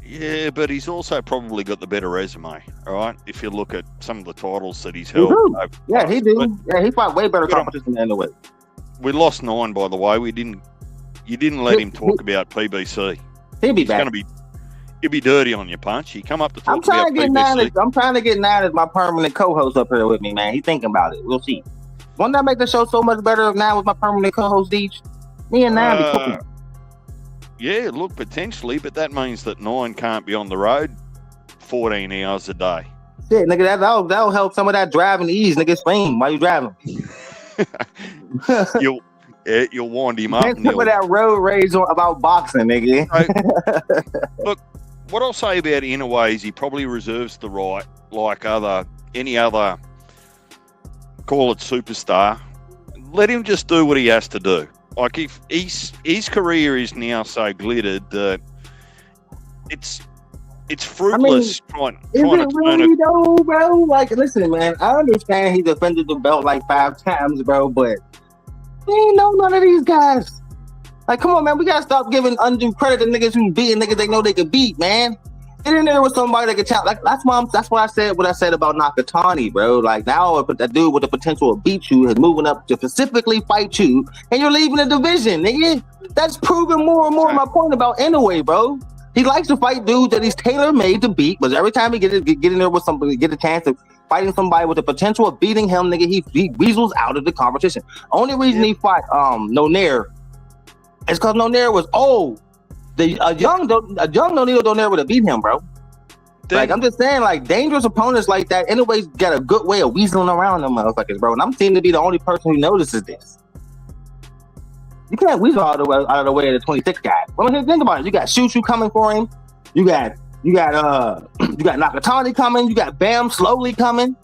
Yeah, but he's also probably got the better resume, all right? If you look at some of the titles that he's held. Yeah, he do. Yeah, he fought way better competition than Inoue. We lost 9, by the way. You didn't let him talk about PBC. He'll be back. He'll be dirty on your punch. He come up to talk about PBC. I'm trying to get Nine as my permanent co-host up here with me, man. He's thinking about it. We'll see. Won't that make the show so much better if Nine was my permanent co-host, Deej? Me and Nine be cooking. Yeah, look, potentially, but that means that 9 can't be on the road 14 hours a day. Shit, nigga, that'll help some of that driving ease, nigga. Scream while you driving. You'll wind him up. And some of that road rage about boxing, nigga. Look, what I'll say about Inoue is he probably reserves the right, like any other, call it superstar. Let him just do what he has to do. Like, if his career is now so glittered that it's fruitless trying Is to it turn really it. though, bro? Like, listen, man, I understand he defended the belt like 5 times, bro, but he ain't know none of these guys. Like, come on, man, we gotta stop giving undue credit to niggas who beating niggas they know they could beat, man. Get in there with somebody that can challenge. Like, that's why I said what I said about Nakatani, bro. Like, now that dude with the potential to beat you is moving up to specifically fight you, and you're leaving the division, nigga. That's proving more and more my point about Inoue, bro. He likes to fight dudes that he's tailor-made to beat, but every time he get in there with somebody, get a chance of fighting somebody with the potential of beating him, nigga, he weasels out of the competition. Only reason he fought Nonair is because Nonair was old. A young Nonito Donaire would have beat him, bro. Like, I'm just saying, like, dangerous opponents like that, anyways, got a good way of weaseling around them motherfuckers, bro. And I'm seeming to be the only person who notices this. You can't weasel out of the way of the 26 guys. Well, think about it. You got Shushu coming for him. You got Nakatani coming. You got Bam slowly coming.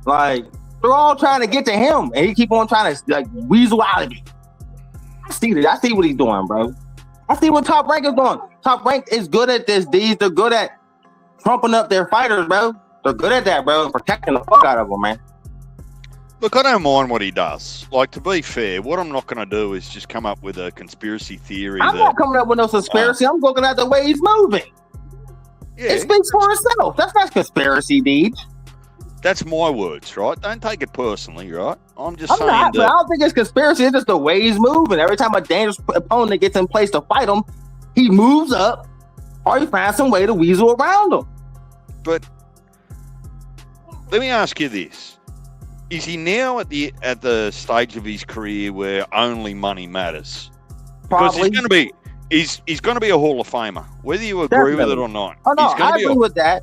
Like, they're all trying to get to him, and he keep on trying to like weasel out of it. I see that. I see what he's doing, bro. I see what Top Rank is doing. Top Rank is good at this, D's. They're good at trumping up their fighters, bro. They're good at that, bro, and protecting the fuck out of them, man. Look, I don't mind what he does. Like, to be fair, what I'm not going to do is just come up with a conspiracy theory. I'm not coming up with no conspiracy. I'm looking at the way he's moving. Yeah, it speaks for itself. That's not conspiracy, Deej. That's my words, right? Don't take it personally, right? I'm saying I don't think it's conspiracy. It's just the way he's moving. Every time a dangerous opponent gets in place to fight him, he moves up or he finds some way to weasel around him. But let me ask you this. Is he now at the stage of his career where only money matters? Because Probably. he's going to be a Hall of Famer, whether you agree with it or not. Oh, no, I agree with that.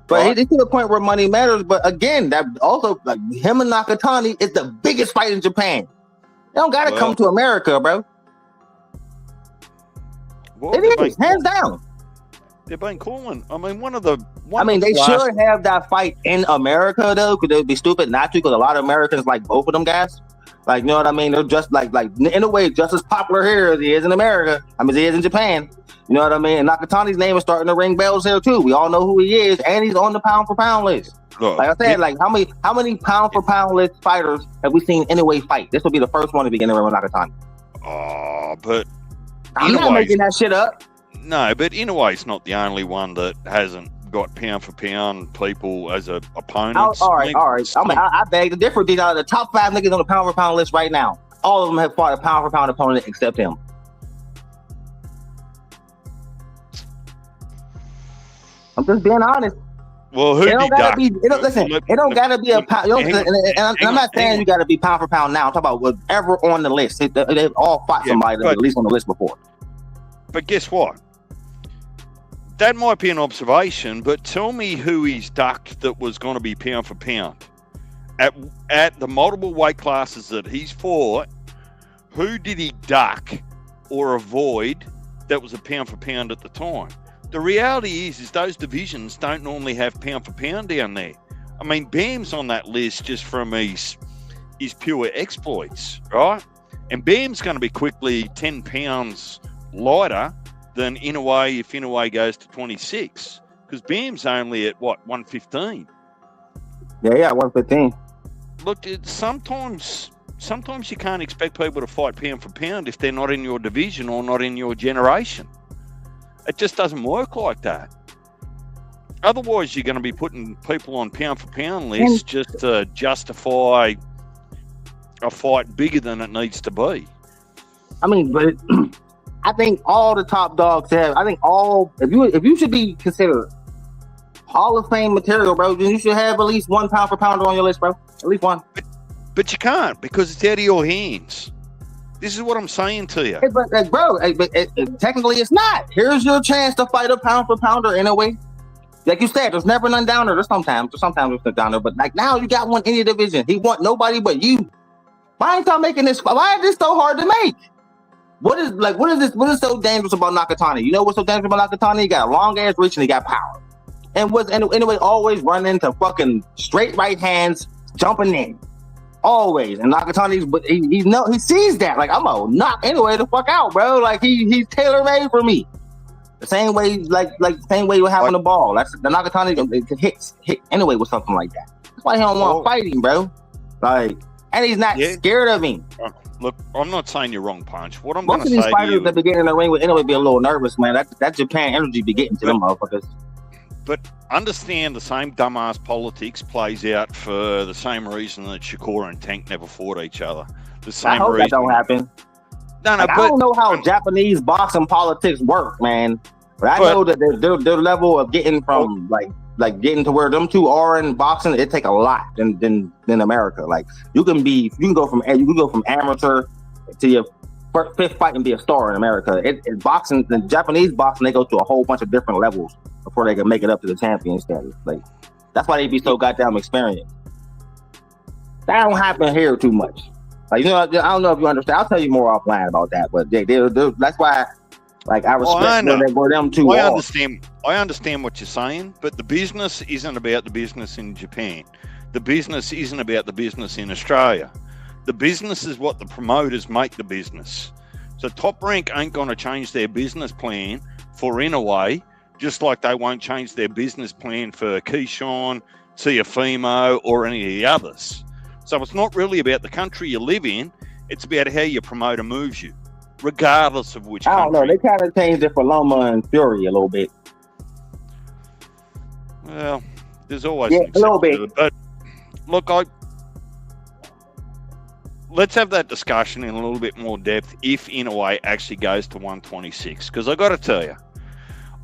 But he's to the point where money matters. But again, that also, like, him and Nakatani is the biggest fight in Japan. They don't got to come to America, bro. It is, hands down. They've been calling. I mean, they should have that fight in America, though, because it would be stupid not to, because a lot of Americans like both of them guys. Like, you know what I mean? They're just like in a way, just as popular here as he is in America. I mean, as he is in Japan. You know what I mean? And Nakatani's name is starting to ring bells here too. We all know who he is, and he's on the pound for pound list. Look, like I said, like how many pound for pound list fighters have we seen anyway fight? This will be the first one to be in there with Nakatani. But I'm not making that shit up. No, but Inoue is not the only one that hasn't got pound for pound people as a opponent. All right. I beg to differ. These are the top 5 niggas on the pound for pound list right now. All of them have fought a pound for pound opponent except him. I'm just being honest. Well, it don't gotta be. It don't gotta be a pound. I'm not saying you gotta be pound for pound now. I'm talking about whatever on the list. They've all fought somebody that's at least on the list before. But guess what? That might be an observation, but tell me who he's ducked that was going to be pound for pound. At the multiple weight classes that he's fought, who did he duck or avoid that was a pound for pound at the time? The reality is those divisions don't normally have pound for pound down there. I mean, Bam's on that list just from his pure exploits, right? And Bam's going to be quickly 10 pounds lighter than Inoue if Inoue goes to 26, because Bam's only at 115. Yeah, 115. Look, sometimes you can't expect people to fight pound for pound if they're not in your division or not in your generation. It just doesn't work like that. Otherwise, you're going to be putting people on pound for pound lists just to justify a fight bigger than it needs to be. I mean, but I think all the top dogs have. I think if you should be considered Hall of Fame material, bro, then you should have at least 1 pound for pounder on your list, bro. At least one. But you can't, because it's out of your hands. This is what I'm saying to you. Hey, but technically it's not. Here's your chance to fight a pound for pounder in a way. Like you said, there's never none down there. There's sometimes there's down there, but like now you got one in your division. He want nobody but you. Why ain't y'all making this? Why is this so hard to make? What is this? What is so dangerous about Nakatani? You know what's so dangerous about Nakatani? He got a long ass reach and he got power. And anyway, always running into fucking straight right hands, jumping in. Always. And Nakatani's, but he sees that. Like, I'm gonna knock anyway the fuck out, bro. Like he's tailor made for me. The same way, like the same way with having the ball. That's the Nakatani hit anyway with something like that. That's why he don't want to fight him, bro. Like, and he's not scared of him. Look, I'm not saying you're wrong, Punch. What I'm Most going to say of these fighters that be getting in the ring would anyway be a little nervous, man. That Japan energy be getting to them motherfuckers. But understand the same dumbass politics plays out for the same reason that Shakur and Tank never fought each other. The same I hope reason. that don't happen. No, like, but I don't know how Japanese boxing politics work, man. But I know that their level of getting from like getting to where them two are in boxing, it take a lot than America. Like you can go from amateur to your fifth fight and be a star in America. It boxing, the Japanese boxing, they go through a whole bunch of different levels before they can make it up to the champion status. Like that's why they be so goddamn experienced. That don't happen here too much. Like, you know, I don't know if you understand. I'll tell you more offline about that. But that's why, like, I respect where them two are. I understand what you're saying, but the business isn't about the business in Japan. The business isn't about the business in Australia. The business is what the promoters make the business. So Top Rank ain't going to change their business plan for Inouye, just like they won't change their business plan for Keyshawn, Teofimo, or any of the others. So it's not really about the country you live in. It's about how your promoter moves you, regardless of which country. I don't know. They kind of changed it for Loma and Fury a little bit. Well, there's always a little bit. But look, let's have that discussion in a little bit more depth if Inouye actually goes to 126. Because I got to tell you,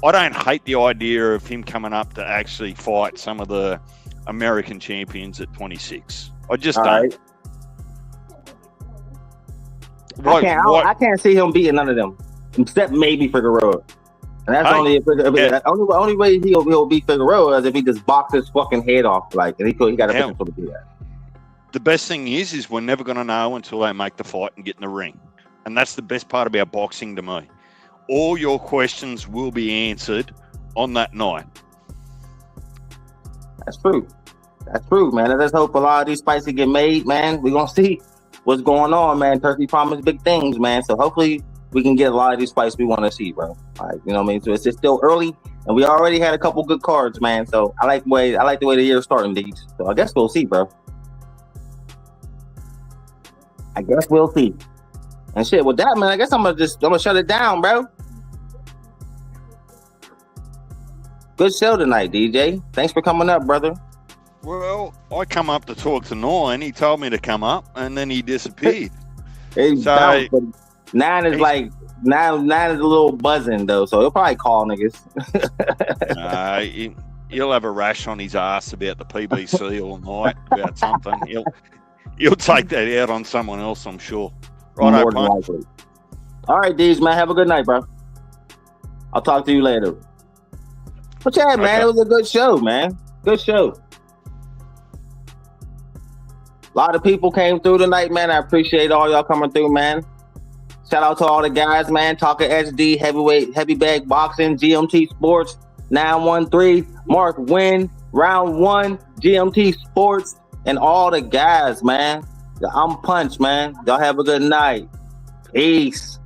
I don't hate the idea of him coming up to actually fight some of the American champions at 26. I just don't. Right. I can't see him beating none of them, except maybe Figueroa. And that's the only way he'll beat Figueroa is if he just boxes his fucking head off. Like, and he got a potential to do that. The best thing is we're never going to know until they make the fight and get in the ring. And that's the best part about boxing to me. All your questions will be answered on that night. That's true. That's true, man. Let's hope a lot of these fights get made, man. We're going to see what's going on, man. Turkey promised big things, man. So hopefully we can get a lot of these fights we want to see, bro. Like, you know what I mean? So it's just still early, and we already had a couple good cards, man. So I like the way the year's starting these. So I guess we'll see, bro. I guess we'll see. And shit, with that, man, I guess I'm gonna shut it down, bro. Good show tonight, DJ. Thanks for coming up, brother. Well, I come up to talk to Nine. He told me to come up, and then he disappeared. So Nine is a little buzzing though, so he'll probably call niggas. He'll have a rash on his ass about the PBC all night about something. He'll take that out on someone else, I'm sure. Right, more than likely. All right, D's, man. Have a good night, bro. I'll talk to you later. But yeah, man, it was a good show, man. Good show. A lot of people came through tonight, man. I appreciate all y'all coming through, man. Shout out to all the guys, man. Talking HD, heavyweight, heavy bag boxing, GMT Sports, 913, Mark Wynn, Round 1, GMT Sports, and all the guys, man. I'm Punch, man. Y'all have a good night. Peace.